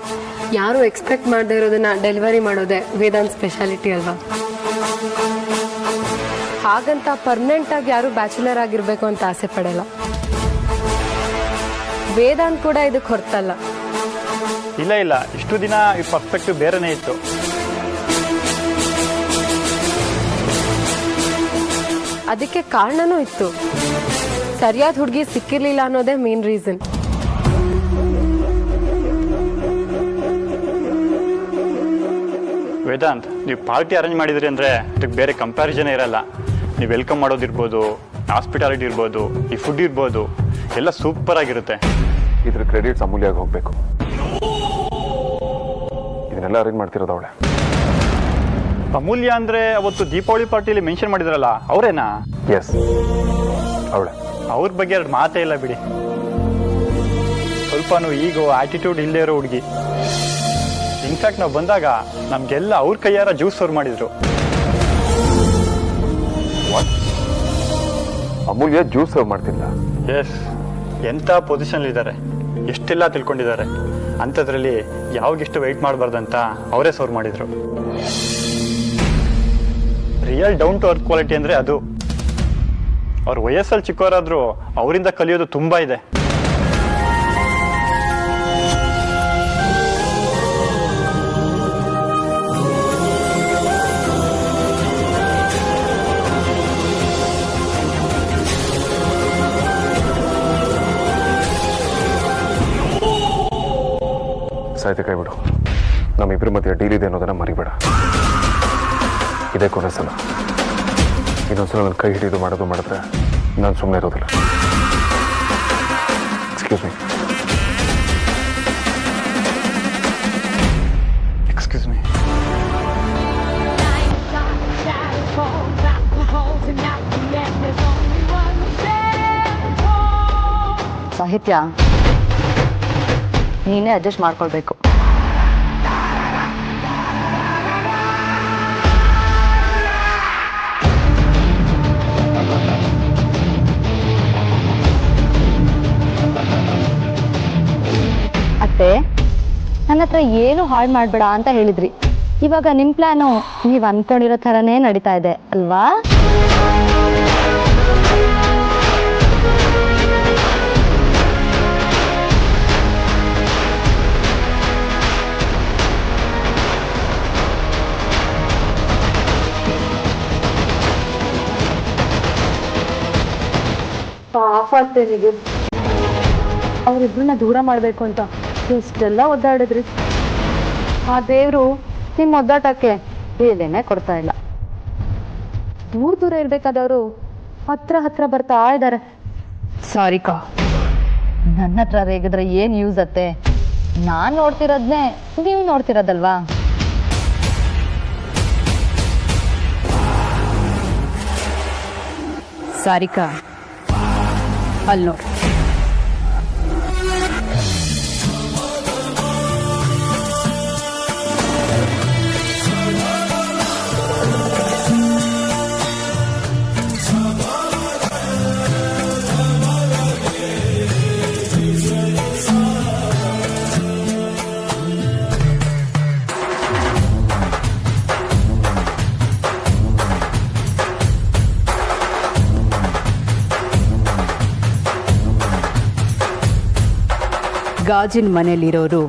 ಯಾರು ಎಕ್ಸ್ಪೆಕ್ಟ್ ಮಾಡದೇ ಇರೋದನ್ನ ಡೆಲಿವರಿ ಮಾಡೋದೇ ವೇದಾಂತ್ ಸ್ಪೆಷಾಲಿಟಿ ಅಲ್ವಾ? ಹಾಗಂತ ಪರ್ಮನೆಂಟ್ ಆಗಿ ಯಾರು ಬ್ಯಾಚುಲರ್ ಆಗಿರ್ಬೇಕು ಅಂತ ಆಸೆ ಪಡಲ್ಲ. ವೇದಾಂತ್ ಕೂಡ ಇದಕ್ಕೆ ಹೊರತಲ್ಲ. ಇಲ್ಲ, ಇಷ್ಟು ದಿನ ಈ ಪರ್ಸ್ಪೆಕ್ಟಿವ್ ಬೇರೆನೇ ಇತ್ತು. ಅದಕ್ಕೆ ಕಾರಣನೂ ಇತ್ತು. ಸರಿಯಾದ ಹುಡುಗಿ ಸಿಕ್ಕಿರ್ಲಿಲ್ಲ ಅನ್ನೋದೇ ಮೇನ್ ರೀಸನ್. ವೇದಾಂತ್, ನೀವು ಪಾರ್ಟಿ ಅರೇಂಜ್ ಮಾಡಿದ್ರಿ ಅಂದರೆ ಅದಕ್ಕೆ ಬೇರೆ ಕಂಪ್ಯಾರಿಸನೇ ಇರಲ್ಲ. ನೀವು ವೆಲ್ಕಮ್ ಮಾಡೋದಿರ್ಬೋದು, ಹಾಸ್ಪಿಟಾಲಿಟಿ ಇರ್ಬೋದು, ಈ ಫುಡ್ ಇರ್ಬೋದು, ಎಲ್ಲ ಸೂಪರ್ ಆಗಿರುತ್ತೆ. ಇದ್ರ ಕ್ರೆಡಿಟ್ಸ್ ಅಮೂಲ್ಯವಾಗಿ ಹೋಗಬೇಕು. ಇದನ್ನೆಲ್ಲ ಅರೇಂಜ್ ಮಾಡ್ತಿರೋದು ಅವಳೆ. ಅಮೂಲ್ಯ ಅಂದರೆ ಅವತ್ತು ದೀಪಾವಳಿ ಪಾರ್ಟಿಯಲ್ಲಿ ಮೆನ್ಷನ್ ಮಾಡಿದ್ರಲ್ಲ, ಅವರೇನಾ? ಎಸ್, ಅವಳೆ. ಅವ್ರ ಬಗ್ಗೆ ಎರಡು ಮಾತೇ ಇಲ್ಲ ಬಿಡಿ. ಸ್ವಲ್ಪನೂ ಈಗೋ ಆಟಿಟ್ಯೂಡ್ ಇಲ್ಲದೆ ಇರೋ ಹುಡುಗಿ. ಇನ್ಫ್ಯಾಕ್ಟ್ ನಾವು ಬಂದಾಗ ನಮಗೆಲ್ಲ ಅವ್ರ ಕೈಯಾರ ಜ್ಯೂಸ್ ಸರ್ವ್ ಮಾಡಿದ್ರು. ಅಮೂಲ್ಯ ಜ್ಯೂಸ್ ಸರ್ವ್ ಮಾಡ್ತಿಲ್ಲ? ಎಸ್, ಎಂಥ ಪೊಸಿಷನ್ಲಿದ್ದಾರೆ, ಎಷ್ಟೆಲ್ಲ ತಿಳ್ಕೊಂಡಿದ್ದಾರೆ. ಅಂಥದ್ರಲ್ಲಿ ಯಾವಾಗೆಷ್ಟು ವೆಯ್ಟ್ ಮಾಡಬಾರ್ದಂತ ಅವರೇ ಸರ್ವ್ ಮಾಡಿದ್ರು. Real down to earth quality ಅಂದರೆ ಅದು. ಅವ್ರ ವಯಸ್ಸಲ್ಲಿ ಚಿಕ್ಕವರಾದರೂ ಅವರಿಂದ ಕಲಿಯೋದು ತುಂಬ ಇದೆ. ಸಾಹಿತ್ಯ ಕೈ ಬಿಡು. ನಮ್ಮಿಬ್ಬರ ಮಧ್ಯೆ ಡೀಲ್ ಇದೆ ಅನ್ನೋದನ್ನ ಮರಿಬೇಡ. ಇದೇ ಕೊನೆ ಸಲ. ಇನ್ನೊಂದ್ಸಲ ನನ್ನ ಕೈ ಹಿಡಿದು ಮಾಡಿದ್ರೆ ನಾನು ಸುಮ್ಮನೆ ಇರೋದಿಲ್ಲ. Excuse me. Excuse me. ಸಾಹಿತ್ಯ, ನೀನೇ ಅಡ್ಜಸ್ಟ್ ಮಾಡ್ಕೊಳ್ಬೇಕು. ಅತ್ತೆ, ನನ್ನ ಹತ್ರ ಏನು ಹಾಳು ಮಾಡಬೇಡ ಅಂತ ಹೇಳಿದ್ರಿ. ಇವಾಗ ನಿಮ್ಮ ಪ್ಲಾನು ನೀವು ಅನ್ಕೊಂಡಿರೋ ಥರನೇ ನಡೀತಾ ಇದೆ ಅಲ್ವಾ? ಪಾಪತ್ತೇನಿಗೆ ಅವರಿಬ್ಬರನ್ನ ದೂರ ಮಾಡಬೇಕು ಅಂತ ಇಷ್ಟೆಲ್ಲ ಒದ್ದಾಡಿದ್ರಿ. ಆ ದೇವರು ನಿಮ್ಮ ಒದ್ದಾಟಕ್ಕೆ ಬೇಲೆನೆ ಕೊಡ್ತಾ ಇಲ್ಲ. ದೂರ ಇರ್ಬೇಕಾದವರು ಹತ್ರ ಬರ್ತಾ ಇದ್ದಾರೆ. ಸಾರಿಕಾ, ನನ್ನ ಹತ್ರ ರೇಗಿದ್ರೆ ಏನ್ ಯೂಸ್ ಅತ್ತೆ? ನಾನ್ ನೋಡ್ತಿರೋದ್ನೇ ನೀವು ನೋಡ್ತಿರೋದಲ್ವಾ? ಸಾರಿಕಾ, ಅಲ್ಲಿ ನೋಡಿ. ಗಾಜಿನ ಮನೆಯಲ್ಲಿರೋರು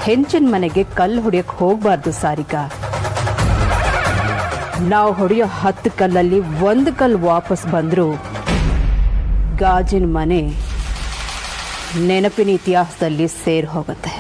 ಹೆಂಚಿನ ಮನೆಗೆ ಕಲ್ಲು ಹೊಡೆಯಕ್ಕೆ ಹೋಗಬಾರ್ದು ಸಾರಿಕಾ. ನಾವು ಹೊಡೆಯೋ 10 ಕಲ್ಲಲ್ಲಿ 1 ಕಲ್ಲು ವಾಪಸ್ ಬಂದರೂ ಗಾಜಿನ ಮನೆ ನೆನಪಿನ ಇತಿಹಾಸದಲ್ಲಿ ಸೇರಿ ಹೋಗುತ್ತೆ.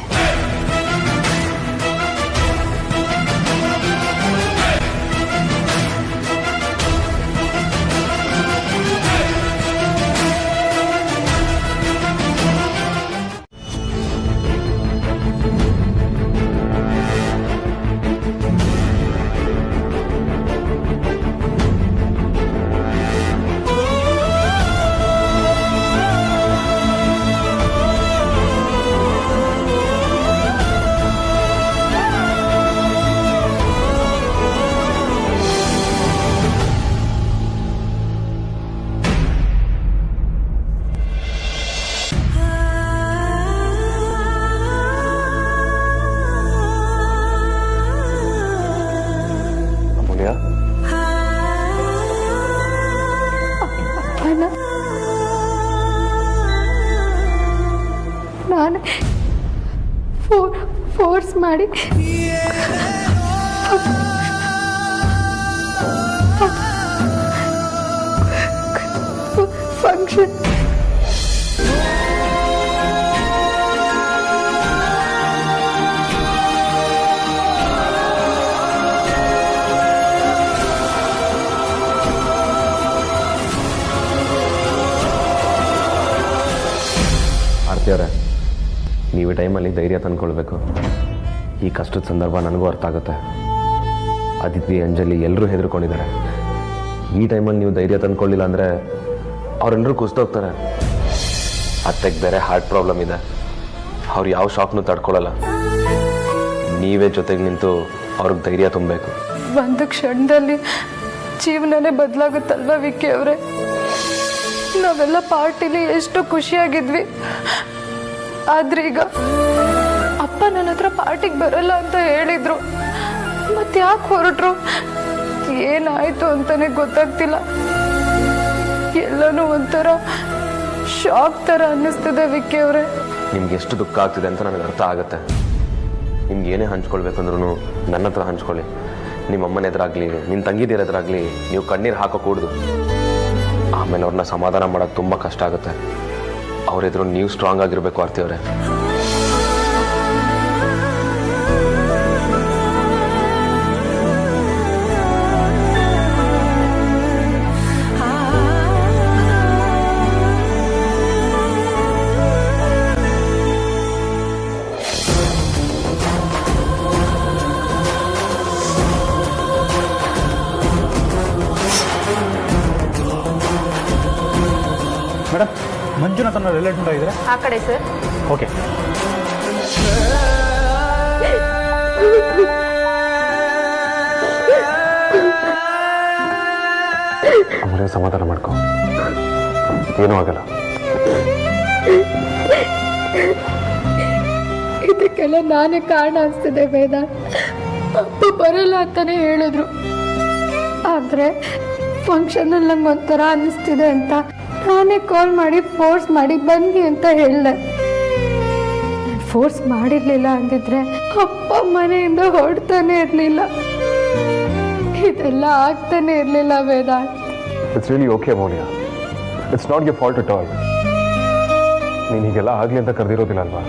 ನಾನು ಫೋರ್ಸ್ ಮಾಡಿ ಫಂಕ್ಷನ್ ಆರ್ತಿಯವರೇ, ನೀವು ಈ ಟೈಮಲ್ಲಿ ಧೈರ್ಯ ತಂದ್ಕೊಳ್ಬೇಕು. ಈ ಕಷ್ಟದ ಸಂದರ್ಭ ನನಗೂ ಅರ್ಥ ಆಗುತ್ತೆ. ಅದಿತಿ, ಅಂಜಲಿ ಎಲ್ಲರೂ ಹೆದರ್ಕೊಂಡಿದ್ದಾರೆ. ಈ ಟೈಮಲ್ಲಿ ನೀವು ಧೈರ್ಯ ತಂದ್ಕೊಳ್ಳಿಲ್ಲ ಅಂದರೆ ಅವರೆಲ್ಲರೂ ಕುಸಿದೋಗ್ತಾರೆ. ಅತ್ತೆಗೆ ಬೇರೆ ಹಾರ್ಟ್ ಪ್ರಾಬ್ಲಮ್ ಇದೆ. ಅವ್ರು ಯಾವ ಶಾಕ್ನೂ ತಡ್ಕೊಳ್ಳಲ್ಲ. ನೀವೇ ಜೊತೆಗೆ ನಿಂತು ಅವ್ರಿಗೆ ಧೈರ್ಯ ತುಂಬಬೇಕು. ಒಂದು ಕ್ಷಣದಲ್ಲಿ ಜೀವನನೇ ಬದಲಾಗುತ್ತಲ್ವಾ ವಿಕ್ಕಿ ಅವರೇ? ನಾವೆಲ್ಲ ಪಾರ್ಟಿಲಿ ಎಷ್ಟು ಖುಷಿಯಾಗಿದ್ವಿ, ಆದ್ರೆ ಈಗ ಅಪ್ಪ ನನ್ನ ಹತ್ರ ಪಾರ್ಟಿಗೆ ಬರಲ್ಲ ಅಂತ ಹೇಳಿದ್ರು. ಮತ್ತೆ ಯಾಕೆ ಹೊರಟ್ರು, ಏನಾಯ್ತು ಅಂತಾನೆ ಗೊತ್ತಾಗ್ತಿಲ್ಲ. ಎಲ್ಲನೂ ಒಂಥರ ಶಾಕ್ ತರ ಅನ್ನಿಸ್ತಿದೆ ವಿಕ್ಕಿ ಅವರೇ. ನಿಮ್ಗೆ ಎಷ್ಟು ದುಃಖ ಆಗ್ತಿದೆ ಅಂತ ನನಗೆ ಅರ್ಥ ಆಗುತ್ತೆ. ನಿಮ್ಗೆ ಏನೇ ಹಂಚ್ಕೊಳ್ಬೇಕಂದ್ರೂ ನನ್ನ ಹತ್ರ ಹಂಚ್ಕೊಳ್ಳಿ. ನಿಮ್ಮ ಅಮ್ಮನ ಎದುರಾಗಲಿ, ನಿಮ್ಮ ತಂಗಿದಿರ ಎದುರಾಗಲಿ ನೀವು ಕಣ್ಣೀರು ಹಾಕೋಕೂಡ್ದು. ಆಮೇಲೆ ಅವ್ರನ್ನ ಸಮಾಧಾನ ಮಾಡೋದು ತುಂಬ ಕಷ್ಟ ಆಗುತ್ತೆ. ಅವರೆದುರು ನೀವು ಸ್ಟ್ರಾಂಗ್ ಆಗಿರಬೇಕು ಆರ್ತಿಯವರೇ. ಮೇಡಮ್, ಮಂಜುನಾಥ್ ಅನ್ನೋ ರಿಲೇಟಿವ್ ಆಗಿದ್ರೆ ಆ ಕಡೆ ಸರ್. ಓಕೆ. ಆಮೇಲೆ ಸಮಾಧಾನ ಮಾಡ್ಕೊ, ಏನೂ ಆಗಲ್ಲ. ಇದಕ್ಕೆಲ್ಲ ನಾನೇ ಕಾರಣ ಅನಿಸ್ತಿದೆ ವೇದ. ಅಪ್ಪ ಬರಲ್ಲ ಅಂತಾನೆ ಹೇಳಿದ್ರು, ಆದ್ರೆ ಫಂಕ್ಷನಲ್ಲಿ ನಂಗೆ ಒಂಥರ ಅನ್ನಿಸ್ತಿದೆ ಅಂತ ನಾನೇ ಕಾಲ್ ಮಾಡಿ ಫೋರ್ಸ್ ಮಾಡಿ ಬನ್ನಿ ಅಂತ ಹೇಳಿದೆ. ಫೋರ್ಸ್ ಮಾಡಿರ್ಲಿಲ್ಲ ಅಂದಿದ್ರೆ ಅಪ್ಪ ಮನೆಯಿಂದ ಹೊರಡ್ತಾನೆ ಇರಲಿಲ್ಲ, ಇದೆಲ್ಲ ಆಗ್ತಾನೆ ಇರಲಿಲ್ಲ ವೇದ. ಇಟ್ಸ್ ರಿಯಲಿ ಓಕೆ ಮೌಲ್ಯ, it's not your fault at all. ನೀನು ಹೀಗೆಲ್ಲ ಆಗಲಿ ಅಂತ ಕರೆದಿರೋದಿಲ್ಲ ಅಲ್ವಾ?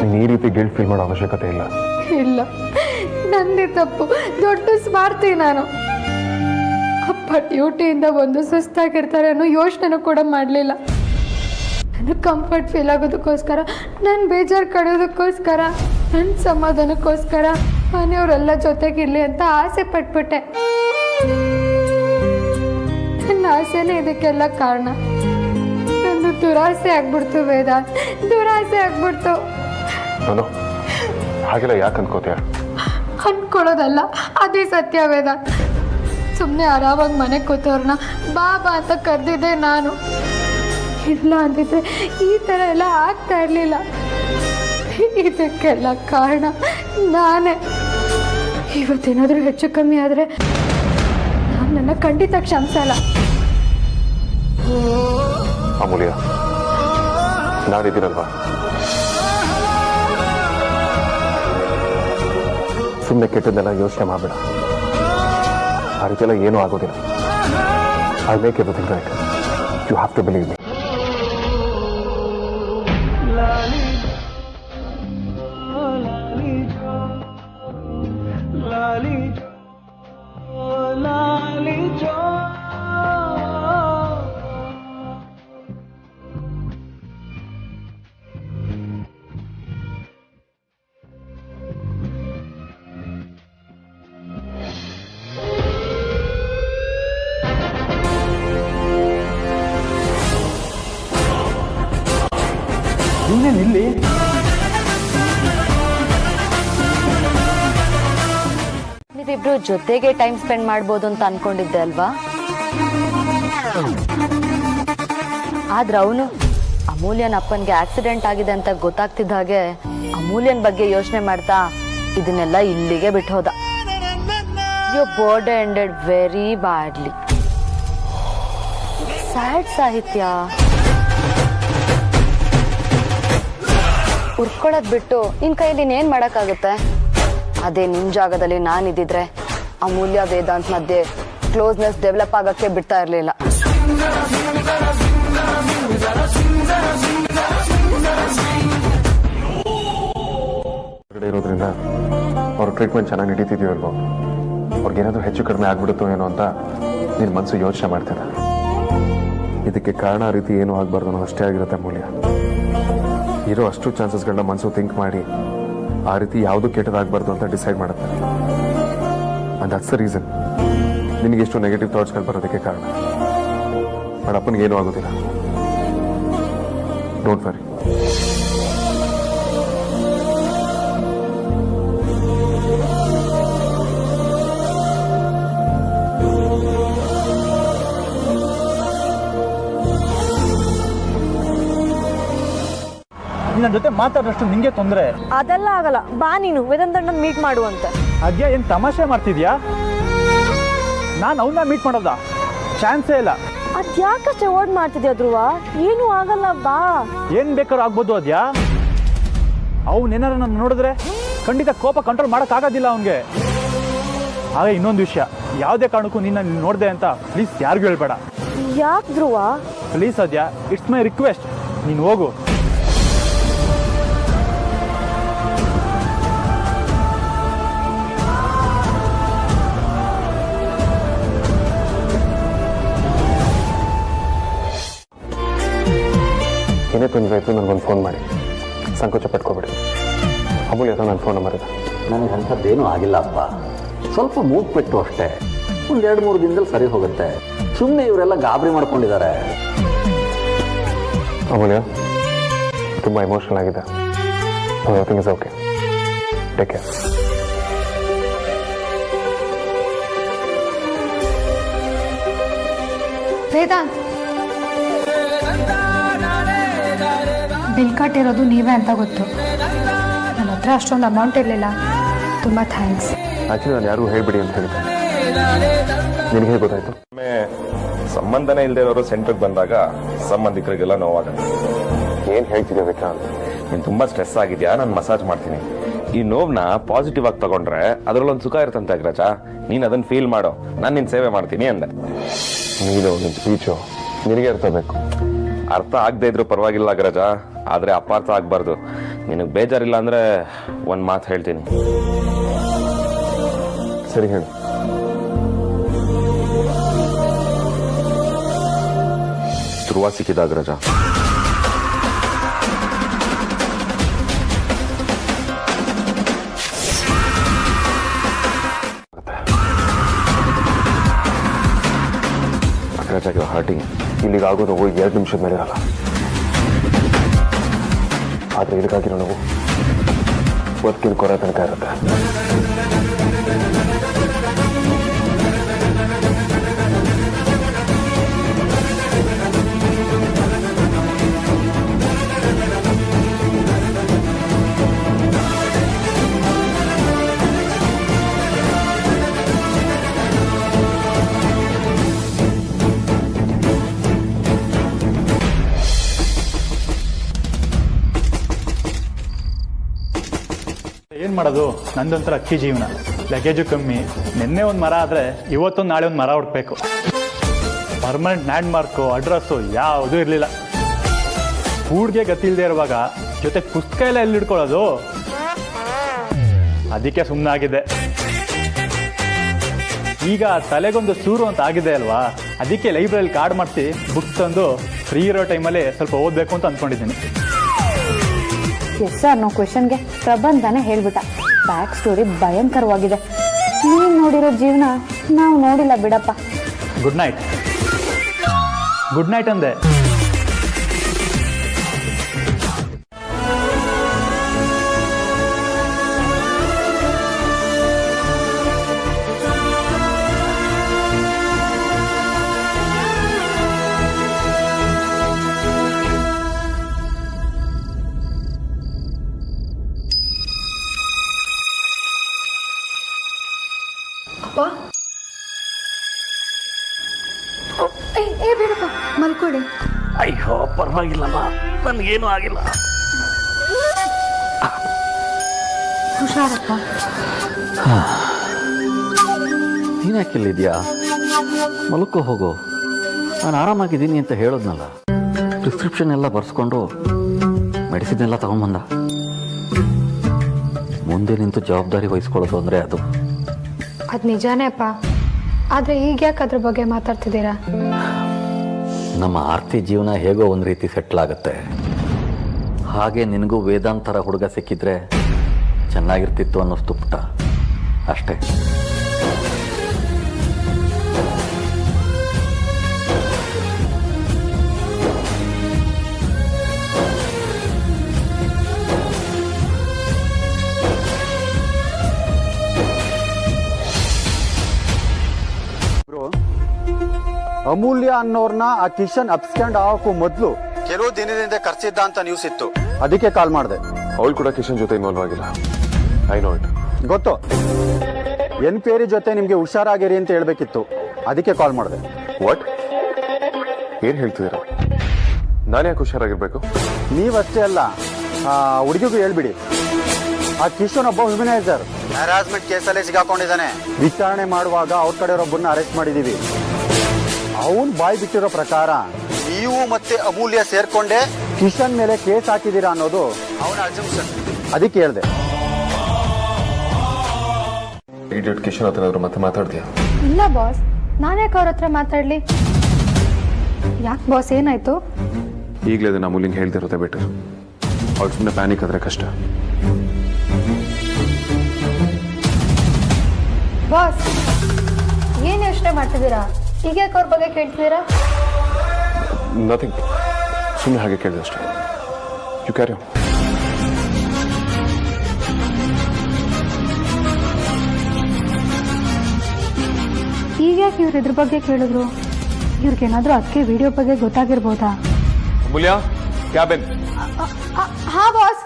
ನೀನು ಈ ರೀತಿ ಗಿಲ್ಟ್ ಫೀಲ್ ಮಾಡೋ ಅವಶ್ಯಕತೆ ಇಲ್ಲ. ಇಲ್ಲ, ನಂದೇ ತಪ್ಪು, ದೊಡ್ಡ ಸ್ವಾರ್ಥಿ ನಾನು. ಅಪ್ಪ ಡ್ಯೂಟಿಯಿಂದ ಬಂದು ಸುಸ್ತಾಗಿರ್ತಾರೆ ಅನ್ನೋ ಯೋಚನೆನೂ ಕೂಡ ಮಾಡಲಿಲ್ಲ. ನನಗೆ ಕಂಫರ್ಟ್ ಫೀಲ್ ಆಗೋದಕ್ಕೋಸ್ಕರ, ನನ್ನ ಬೇಜಾರು ಕಳೆಯೋದಕ್ಕೋಸ್ಕರ, ನನ್ನ ಸಮಾಧಾನಕ್ಕೋಸ್ಕರ ಮನೆಯವರೆಲ್ಲ ಜೊತೆಗಿರ್ಲಿ ಅಂತ ಆಸೆ ಪಟ್ಬಿಟ್ಟೆ. ನನ್ನ ಆಸೆನೇ ಇದಕ್ಕೆಲ್ಲ ಕಾರಣ. ನನ್ನ ದುರಾಸೆ ಆಗ್ಬಿಡ್ತು ವೇದ, ದುರಾಸೆ ಆಗ್ಬಿಡ್ತು. ಹಾಗೆಲ್ಲ ಯಾಕೆ ಅನ್ಕೋತೀಯ? ಅನ್ಕೊಳ್ಳೋದಲ್ಲ, ಅದೇ ಸತ್ಯ ವೇದ. ಸುಮ್ಮನೆ ಆರಾಮಾಗಿ ಮನೆ ಕೂತವ್ರನ್ನ ಬಾಬಾ ಅಂತ ಕರೆದಿದ್ದೆ ನಾನು. ಇಲ್ಲ ಅಂದಿದ್ರೆ ಈ ಥರ ಎಲ್ಲ ಆಗ್ತಾ ಇರಲಿಲ್ಲ. ಇದಕ್ಕೆಲ್ಲ ಕಾರಣ ನಾನೇ. ಇವತ್ತೇನಾದರೂ ಹೆಚ್ಚು ಕಮ್ಮಿ ಆದರೆ ನಾನು ನನ್ನ ಖಂಡಿತ ಕ್ಷಮಿಸಲ್ಲ. ಅಮೂಲ್ಯ, ನಾನಿದ್ದೀನಲ್ವಾ, ಸುಮ್ಮನೆ ಕೆಟ್ಟದ್ದೆಲ್ಲ ಯೋಚನೆ ಮಾಡಬೇಡ. ಆ ರೀತಿ ಎಲ್ಲ ಏನೂ ಆಗೋದಿಲ್ಲ. I make everything right. You have to believe me. ಇಲ್ಲಿ ನೀವಿಬ್ರು ಜೊತೆಗೆ ಟೈಮ್ ಸ್ಪೆಂಡ್ ಮಾಡ್ಬೋದು ಅಂತ ಅನ್ಕೊಂಡಿದ್ದೆ ಅಲ್ವಾ? ಆದ್ರೆ ಅವನು ಅಮೂಲ್ಯನ ಅಪ್ಪನ್ಗೆ ಆಕ್ಸಿಡೆಂಟ್ ಆಗಿದೆ ಅಂತ ಗೊತ್ತಾಗ್ತಿದ್ದ ಹಾಗೆ ಅಮೂಲ್ಯನ್ ಬಗ್ಗೆ ಯೋಚನೆ ಮಾಡ್ತಾ ಇದನ್ನೆಲ್ಲ ಇಲ್ಲಿಗೆ ಬಿಟ್ಟು ಹೋದ. Your birthday ended very badly. Sad ಸಾಹಿತ್ಯ. ಉರ್ಕೊಳ್ಳೋದ್ ಬಿಟ್ಟು ನಿನ್ ಕೈಯಲ್ಲಿ ಇನ್ನೇನ್ ಮಾಡಕ್ಕಾಗುತ್ತೆ? ಅದೇ ನಿನ್ ಜಾಗದಲ್ಲಿ ನಾನಿದ್ದಿದ್ರೆ ಅಮೂಲ್ಯ ವೇದಾಂತ್ ಮಧ್ಯೆ ಕ್ಲೋಸ್ನೆಸ್ ಡೆವಲಪ್ ಆಗಕ್ಕೆ ಬಿಡ್ತಾ ಇರ್ಲಿಲ್ಲ. ಇರೋದ್ರಿಂದ ಅವ್ರ ಟ್ರೀಟ್ಮೆಂಟ್ ಚೆನ್ನಾಗಿ ನಡೀತಿದೆಯೋ ಇಲ್ವೋ, ಅವ್ರಿಗೇನಾದ್ರೂ ಹೆಚ್ಚು ಕಡಿಮೆ ಆಗ್ಬಿಡುತ್ತೋ ಏನೋ ಅಂತ ನಿನ್ನ ಮನಸ್ಸು ಯೋಚನೆ ಮಾಡ್ತಿದೆ. ಇದಕ್ಕೆ ಕಾರಣ ಆ ರೀತಿ ಏನೂ ಆಗ್ಬಾರ್ದು ಅನ್ನೋದು ಅಷ್ಟೇ ಆಗಿರುತ್ತೆ ಅಮೂಲ್ಯ. ಇರೋ ಅಷ್ಟು ಚಾನ್ಸಸ್ಗಳನ್ನ ಮನಸ್ಸು ಥಿಂಕ್ ಮಾಡಿ ಆ ರೀತಿ ಯಾವುದು ಕೆಟ್ಟದಾಗಬಾರ್ದು ಅಂತ ಡಿಸೈಡ್ ಮಾಡುತ್ತೆ. ಅಂಡ್ ದಟ್ಸ್ ದ ರೀಸನ್ ನಿನಗೆ ಎಷ್ಟು ನೆಗೆಟಿವ್ ಥಾಟ್ಸ್ಗಳು ಬರೋದಕ್ಕೆ ಕಾರಣ. ಬಟ್ ಅಪ್ಪನಿಗೆ ಏನೂ ಆಗೋದಿಲ್ಲ. Don't worry. ನನ್ನ ಜೊತೆ ಮಾತಾಡೋಷ್ಟು ನಿಂಗೆ ತೊಂದರೆ. ಅದೆಲ್ಲ ಆಗಲ್ಲ, ಬಾ ನೀನು ವೇದಾಂತನ ಮೀಟ್ ಮಾಡುವಂತೆ. ಅದ್ಯಾ ಏನ್ ತಮಾಷೆ ಮಾಡ್ತಿದ್ಯಾ? ನಾನು ಅವನ್ನ ಮೀಟ್ ಮಾಡೋದ ಚಾನ್ಸೇ ಇಲ್ಲ. ಅದ್ಯಾಕಷ್ಟೇ ಓಡ್ ಮಾಡ್ತಿದ್ಯಾ ಧ್ರುವ? ಏನು ಆಗಲ್ಲ, ಬಾ. ಏನ್ ಬೇಕಾದ್ರೂ ಆಗ್ಬೋದು ಅದ್ಯಾ. ಅವನೇನಾರ ನನ್ನ ನೋಡಿದ್ರೆ ಖಂಡಿತ ಕೋಪ ಕಂಟ್ರೋಲ್ ಮಾಡಕ್ ಆಗೋದಿಲ್ಲ ಅವನ್ಗೆ. ಹಾಗೆ ಇನ್ನೊಂದು ವಿಷಯ, ಯಾವುದೇ ಕಾರಣಕ್ಕೂ ನಿನ್ನ ನೋಡ್ದೆ ಅಂತ ಪ್ಲೀಸ್ ಯಾರಿಗೂ ಹೇಳ್ಬೇಡ. ಯಾಕೆ ಧ್ರುವ? ಪ್ಲೀಸ್ ಅದ್ಯಾ, ಇಟ್ಸ್ ಮೈ ರಿಕ್ವೆಸ್ಟ್. ನೀನು ಹೋಗು. ಏನೇ ತೊಂದರೆ ಆಯಿತು ನನಗೊಂದು ಫೋನ್ ಮಾಡಿ, ಸಂಕೋಚ ಪಟ್ಕೋಬೇಡಿ. ಅಮೂಲ್ಯ ಅಥವಾ ನನ್ನ ಫೋನ್ ನಂಬರ್ ಇದೆ. ನನಗೆ ಅಂಥದ್ದೇನೂ ಆಗಿಲ್ಲ ಅಪ್ಪ, ಸ್ವಲ್ಪ ಮೂಗ್ ಪೆಟ್ಟು ಅಷ್ಟೇ. ಒಂದು 2-3 ದಿನದಲ್ಲಿ ಸರಿ ಹೋಗುತ್ತೆ. ಸುಮ್ಮನೆ ಇವರೆಲ್ಲ ಗಾಬರಿ ಮಾಡ್ಕೊಂಡಿದ್ದಾರೆ. ಅಮೂಲ್ಯ ತುಂಬ ಎಮೋಷನಲ್ ಆಗಿದೆ. Everything is okay. Take care. Vedant, bill ಕಟ್ಟಿರೋದು ನೀವೇ ಅಂತ ಗೊತ್ತು. ನನ್ನ ಹತ್ರ ಅಷ್ಟೊಂದು ಅಮೌಂಟ್ ಇರಲಿಲ್ಲ. ತುಂಬ ಥ್ಯಾಂಕ್ಸ್. ಆ್ಯಕ್ಚುಲಿ ನಾನು ಯಾರಿಗೂ ಹೇಳ್ಬಿಡಿ ಅಂತ ಹೇಳಿದ್ದೆ. ನಿನಗೆ ಹೇಗೆ ಗೊತ್ತಾಯ್ತು? ಸಂಬಂಧನೇ ಇಲ್ಲದೆ ಇರೋರು ಸೆಂಟ್ರಿಗೆ ಬಂದಾಗ ಸಂಬಂಧಿಕರಿಗೆಲ್ಲ ನೋವಾಗುತ್ತೆ. ಏನು ಹೇಳ್ತಿದ್ದೆ ವಿಕ್ರಾಂತ್? ನೀನು ತುಂಬ ಸ್ಟ್ರೆಸ್ ಆಗಿದ್ಯಾ, ನಾನು ಮಸಾಜ್ ಮಾಡ್ತೀನಿ. ಈ ನೋವನ್ನ ಪಾಸಿಟಿವ್ ಆಗಿ ತಗೊಂಡ್ರೆ ಅದರಲ್ಲೊಂದು ಸುಖ ಇರ್ತಂತೆ ಅಗ್ರಜ. ನೀನು ಅದನ್ನು ಫೀಲ್ ಮಾಡೋ, ನಾನು ನಿನ್ನ ಸೇವೆ ಮಾಡ್ತೀನಿ ಅಂದೆ. ನೀನು ನಿನ್ನ ಸ್ಪೀಚು ನಿನಗೆ ಅರ್ಥ ಬೇಕು. ಅರ್ಥ ಆಗದೆ ಇದ್ರು ಪರವಾಗಿಲ್ಲ ಅಗ್ರಜ, ಆದರೆ ಅಪಾರ್ಥ ಆಗಬಾರ್ದು. ನಿನಗೆ ಬೇಜಾರಿಲ್ಲ ಅಂದರೆ ಒಂದು ಮಾತು ಹೇಳ್ತೀನಿ. ಸರಿ ಹೇಳು. ಧ್ರುವ ಸಿಕ್ಕಿದ ಅಗ್ರಜ. ಅಗ್ರಜ ಹರ್ಟಿಂಗ್. ಇಲ್ಲಿಗಾಗೋದು ನೋವು 2 ನಿಮಿಷದ ಮೇಲೆ ಇರಲ್ಲ. ಆದರೆ ಇದಕ್ಕಾಗಿರೋ ನೋವು ಬದುಕಿನ ಕೊರ ತನಕ ಇರುತ್ತೆ. ಏನ್ ಮಾಡೋದು, ನಂದೊಂಥರ ಅಕ್ಕಿ ಜೀವನ. ಲಗೇಜು ಕಮ್ಮಿ. ನಿನ್ನೆ ಒಂದು ಮರ ಆದರೆ ಇವತ್ತೊಂದು ನಾಳೆ ಒಂದು ಮರ ಹುಡ್ಬೇಕು. ಪರ್ಮನೆಂಟ್ ಲ್ಯಾಂಡ್ ಮಾರ್ಕು ಅಡ್ರೆಸ್ಸು ಯಾವುದೂ ಇರಲಿಲ್ಲ. ಕೂಡ್ಗೆ ಗತಿ ಇಲ್ಲದೆ ಇರುವಾಗ ಜೊತೆ ಪುಸ್ತಕ ಎಲ್ಲ ಎಲ್ಲಿ ಇಟ್ಕೊಳ್ಳೋದು? ಅದಕ್ಕೆ ಸುಮ್ಮನಾಗಿದೆ. ಈಗ ತಲೆಗೊಂದು ಸೂರು ಅಂತ ಆಗಿದೆ ಅಲ್ವಾ, ಅದಕ್ಕೆ ಲೈಬ್ರರಿಲಿ ಕಾರ್ಡ್ ಮಾಡಿಸಿ ಬುಕ್ ತಂದು ಫ್ರೀ ಇರೋ ಟೈಮಲ್ಲಿ ಸ್ವಲ್ಪ ಓದಬೇಕು ಅಂತ ಅಂದ್ಕೊಂಡಿದ್ದೀನಿ. ಎಸ್ ಸರ್, ನಾವು ಕ್ವೆಶನ್ಗೆ ಪ್ರಬಂಧನೇ ಹೇಳ್ಬಿಟ್ಟ. Back story ಭಯಂಕರವಾಗಿದೆ. ನೀವು ನೋಡಿರೋ ಜೀವನ ನಾವು ನೋಡಿಲ್ಲ ಬಿಡಪ್ಪ. Good night. ಗುಡ್ ನೈಟ್ ಅಂದೆ. ಏ ಬೇಡಪ್ಪ, ಮಲ್ಕೊಡಿ. ಅಯ್ಯೋ ಪರವಾಗಿಲ್ಲಮ್ಮ, ನನಗೇನು ಆಗಿಲ್ಲ. ಹುಷಾರಪ್ಪ. ನೀನು ಯಾಕಿಲ್ಲಿದ್ಯಾ? ಮಲ್ಕೋ ಹೋಗು. ನಾನು ಆರಾಮಾಗಿದ್ದೀನಿ ಅಂತ ಹೇಳೋದ್ನಲ್ಲ. ಪ್ರಿಸ್ಕ್ರಿಪ್ಷನ್ ಎಲ್ಲ ಬರ್ಸ್ಕೊಂಡು ಮೆಡಿಸಿನ್ ಎಲ್ಲ ತಗೊಂಬಂದ. ಮುಂದೆ ನಿಂತು ಜವಾಬ್ದಾರಿ ವಹಿಸ್ಕೊಳ್ಳೋದು ಅಂದರೆ ಅದು ನಿಜಾನೇ ಅಪ್ಪ. ಆದರೆ ಈಗ ಯಾಕೆ ಅದ್ರ ಬಗ್ಗೆ ಮಾತಾಡ್ತಿದ್ದೀರಾ? ನಮ್ಮ ಆರ್ತಿ ಜೀವನ ಹೇಗೋ ಒಂದು ರೀತಿ ಸೆಟ್ಲ್ ಆಗುತ್ತೆ. ಹಾಗೆ ನಿನಗೂ ವೇದಾಂತರ ಹುಡುಗ ಸಿಕ್ಕಿದ್ರೆ ಚೆನ್ನಾಗಿರ್ತಿತ್ತು ಅನ್ನಿಸ್ತು ಪುಟ್ಟ, ಅಷ್ಟೇ. ಅಮೂಲ್ಯ ಅನ್ನೋರ್ನ ಆ ಕಿಶನ್ ಅಪ್ಸ್ಕ್ಯಾಂಡ್ ಆಗೋಕ್ಕೂ ಮೊದಲು ಕೆಲವು ದಿನದಿಂದ ಕರ್ಸಿದ್ದ ಅಂತ ನ್ಯೂಸ್ ಇತ್ತು. ಅದಕ್ಕೆ ಕಾಲ್ ಮಾಡಿದೆ. ಅವಳು ಕೂಡ ಕಿಶನ್ ಜೊತೆ ಇನ್ವಾಲ್ವ್ ಆಗಿಲ್ಲ. I know it. ಗೊತ್ತು. ಎನ್ಕ್ವೈರಿ ಜೊತೆ ನಿಮ್ಗೆ ಹುಷಾರಾಗಿರಿ ಅಂತ ಹೇಳ್ಬೇಕಿತ್ತು, ಅದಕ್ಕೆ ಕಾಲ್ ಮಾಡಿದೆ. ವಾಟ್? ಏನ್ ಹೇಳ್ತಿದ್ದೀರಾ? ನಾನು ಯಾಕೆ ಹುಷಾರಾಗಿರ್ಬೇಕು? ನೀವಷ್ಟೇ ಅಲ್ಲ, ಹುಡುಗಿಗೂ ಹೇಳ್ಬಿಡಿ. ಆ ಕಿಶನ್ ಒಬ್ಬ ಹ್ಯೂಮನೈಸರ್ ಹ್ಯಾರಾಸ್ಮೆಂಟ್ ಕೇಸಲ್ಲೇ ಸಿಗಾಕೊಂಡಿದ್ದಾನೆ. ವಿಚಾರಣೆ ಮಾಡುವಾಗ ಅವ್ರ ಕಡೆಯವರೊಬ್ಬರನ್ನ ಅರೆಸ್ಟ್ ಮಾಡಿದೀವಿ. ಅವನ್ ಬಾಯ್ ಬಿಟ್ಟಿರೋ ಪ್ರಕಾರ ನೀವು ಮತ್ತೆ ಅಮೂಲ್ಯ ಸೇರ್ಕೊಂಡೆ ಕಿಶನ್ ಮೇಲೆ ಕೇಸ್ ಹಾಕಿದೀರಾ ಅನ್ನೋದು ಅವನ ಅಸಂಪ್ಷನ್. ಅದಕ್ಕೆ ಹೇಳ್ದೆ. ಇಡಿಯಟ್ ಕಿಶನ್ ಹತ್ರ ಮತ್ತೆ ಮಾತಾಡ್ತೀಯಾ? ಇಲ್ಲ ಬಾಸ್, ನಾನ್ಯಾಕೆ ಅವ್ರ ಹತ್ರ ಮಾತಾಡ್ಲಿ? ಯಾಕೆ ಬಾಸ್, ಏನಾಯ್ತು? ಈಗಲೇ ಅದನ್ನ ಅಮೂಲ್ಯಂಗೆ ಹೇಳ್ತಿರುತ್ತೆ ಬೆಟರ್. ಅವ್ಳು ಸುಮ್ಮನೆ ಪ್ಯಾನಿಕ್ ಆದ್ರೆ ಕಷ್ಟ. ಬಾಸ್, ಏನ್ ಯೋಚನೆ ಮಾಡ್ತಿದ್ದೀರಾ? ಈಗ ಯಾಕೆ ಅವ್ರ ಬಗ್ಗೆ ಕೇಳ್ತಿದ್ದೀರಾ? ನಥಿಂಗ್, ಸುಮ್ಮನೆ ಹಾಗೆ ಕೇಳಿದೆ ಅಷ್ಟೇ. You carry on. ಈಗ ಯಾಕೆ ಇವ್ರು ಇದ್ರ ಬಗ್ಗೆ ಕೇಳಿದ್ರು? ಇವ್ರಿಗೇನಾದ್ರೂ ಅದಕ್ಕೆ ವಿಡಿಯೋ ಬಗ್ಗೆ ಗೊತ್ತಾಗಿರ್ಬೋದಾ? ಅಮೂಲ್ಯ, ಕ್ಯಾಬಿನ್. ಹಾ ಬಾಸ್.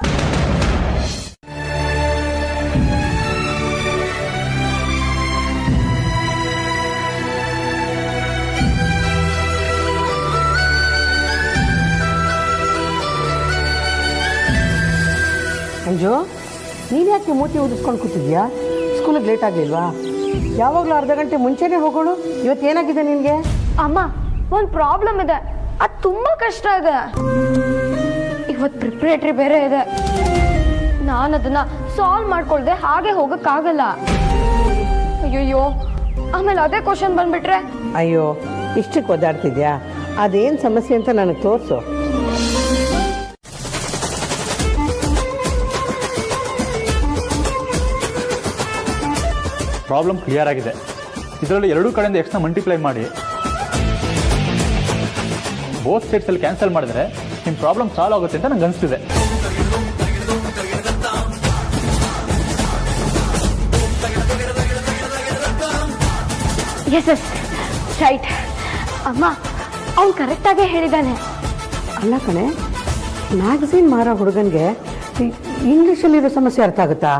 ಅಂಜು, ನೀನು ಯಾಕೆ ಮೂತಿ ಊದಿಸ್ಕೊಂಡು ಕೂತಿದ್ಯಾ? ಸ್ಕೂಲಿಗೆ ಲೇಟ್ ಆಗಲಿಲ್ವಾ? ಯಾವಾಗಲೂ ಅರ್ಧ ಗಂಟೆ ಮುಂಚೆನೇ ಹೋಗೋಣ. ಇವತ್ತು ಏನಾಗಿದೆ ನಿನಗೆ? ಅಮ್ಮ, ಒಂದು ಪ್ರಾಬ್ಲಮ್ ಇದೆ. ಅದು ತುಂಬಾ ಕಷ್ಟ ಇದೆ. ಇವತ್ತು ಪ್ರಿಪ್ರೇಟರಿ ಬೇರೆ ಇದೆ. ನಾನು ಅದನ್ನ ಸಾಲ್ವ್ ಮಾಡ್ಕೊಳ್ದೆ ಹಾಗೆ ಹೋಗಕ್ಕಾಗಲ್ಲ. ಅಯ್ಯೋ, ಆಮೇಲೆ ಅದೇ ಕ್ವಶನ್ ಬಂದ್ಬಿಟ್ರೆ? ಅಯ್ಯೋ, ಇಷ್ಟಕ್ಕೆ ಒದ್ದಾಡ್ತಿದ್ಯಾ? ಅದೇನು ಸಮಸ್ಯೆ ಅಂತ ನನಗೆ ತೋರಿಸು. ಪ್ರಾಬ್ಲಮ್ ಕ್ಲಿಯರ್ ಆಗಿದೆ. ಇದರಲ್ಲಿ ಎರಡೂ ಕಡೆಯಿಂದ ಎಕ್ಸ್ನ ಮಲ್ಟಿಪ್ಲೈ ಮಾಡಿ ಬೋತ್ ಸ್ಟೇಟ್ಸಲ್ಲಿ ಕ್ಯಾನ್ಸಲ್ ಮಾಡಿದ್ರೆ ನಿಮ್ಮ ಪ್ರಾಬ್ಲಮ್ ಸಾಲ್ವ್ ಆಗುತ್ತೆ ಅಂತ ನಂಗೆ ಅನಿಸ್ತಿದೆ. Yes yes right. ಅಮ್ಮ, ಅವ್ನು ಕರೆಕ್ಟಾಗೇ ಹೇಳಿದ್ದಾನೆ. ಅಲ್ಲ ಕಣೆ, ಮ್ಯಾಗಝಿನ್ ಮಾರೋ ಹುಡುಗನಿಗೆ ಇಂಗ್ಲೀಷಲ್ಲಿರೋ ಸಮಸ್ಯೆ ಅರ್ಥ ಆಗುತ್ತಾ?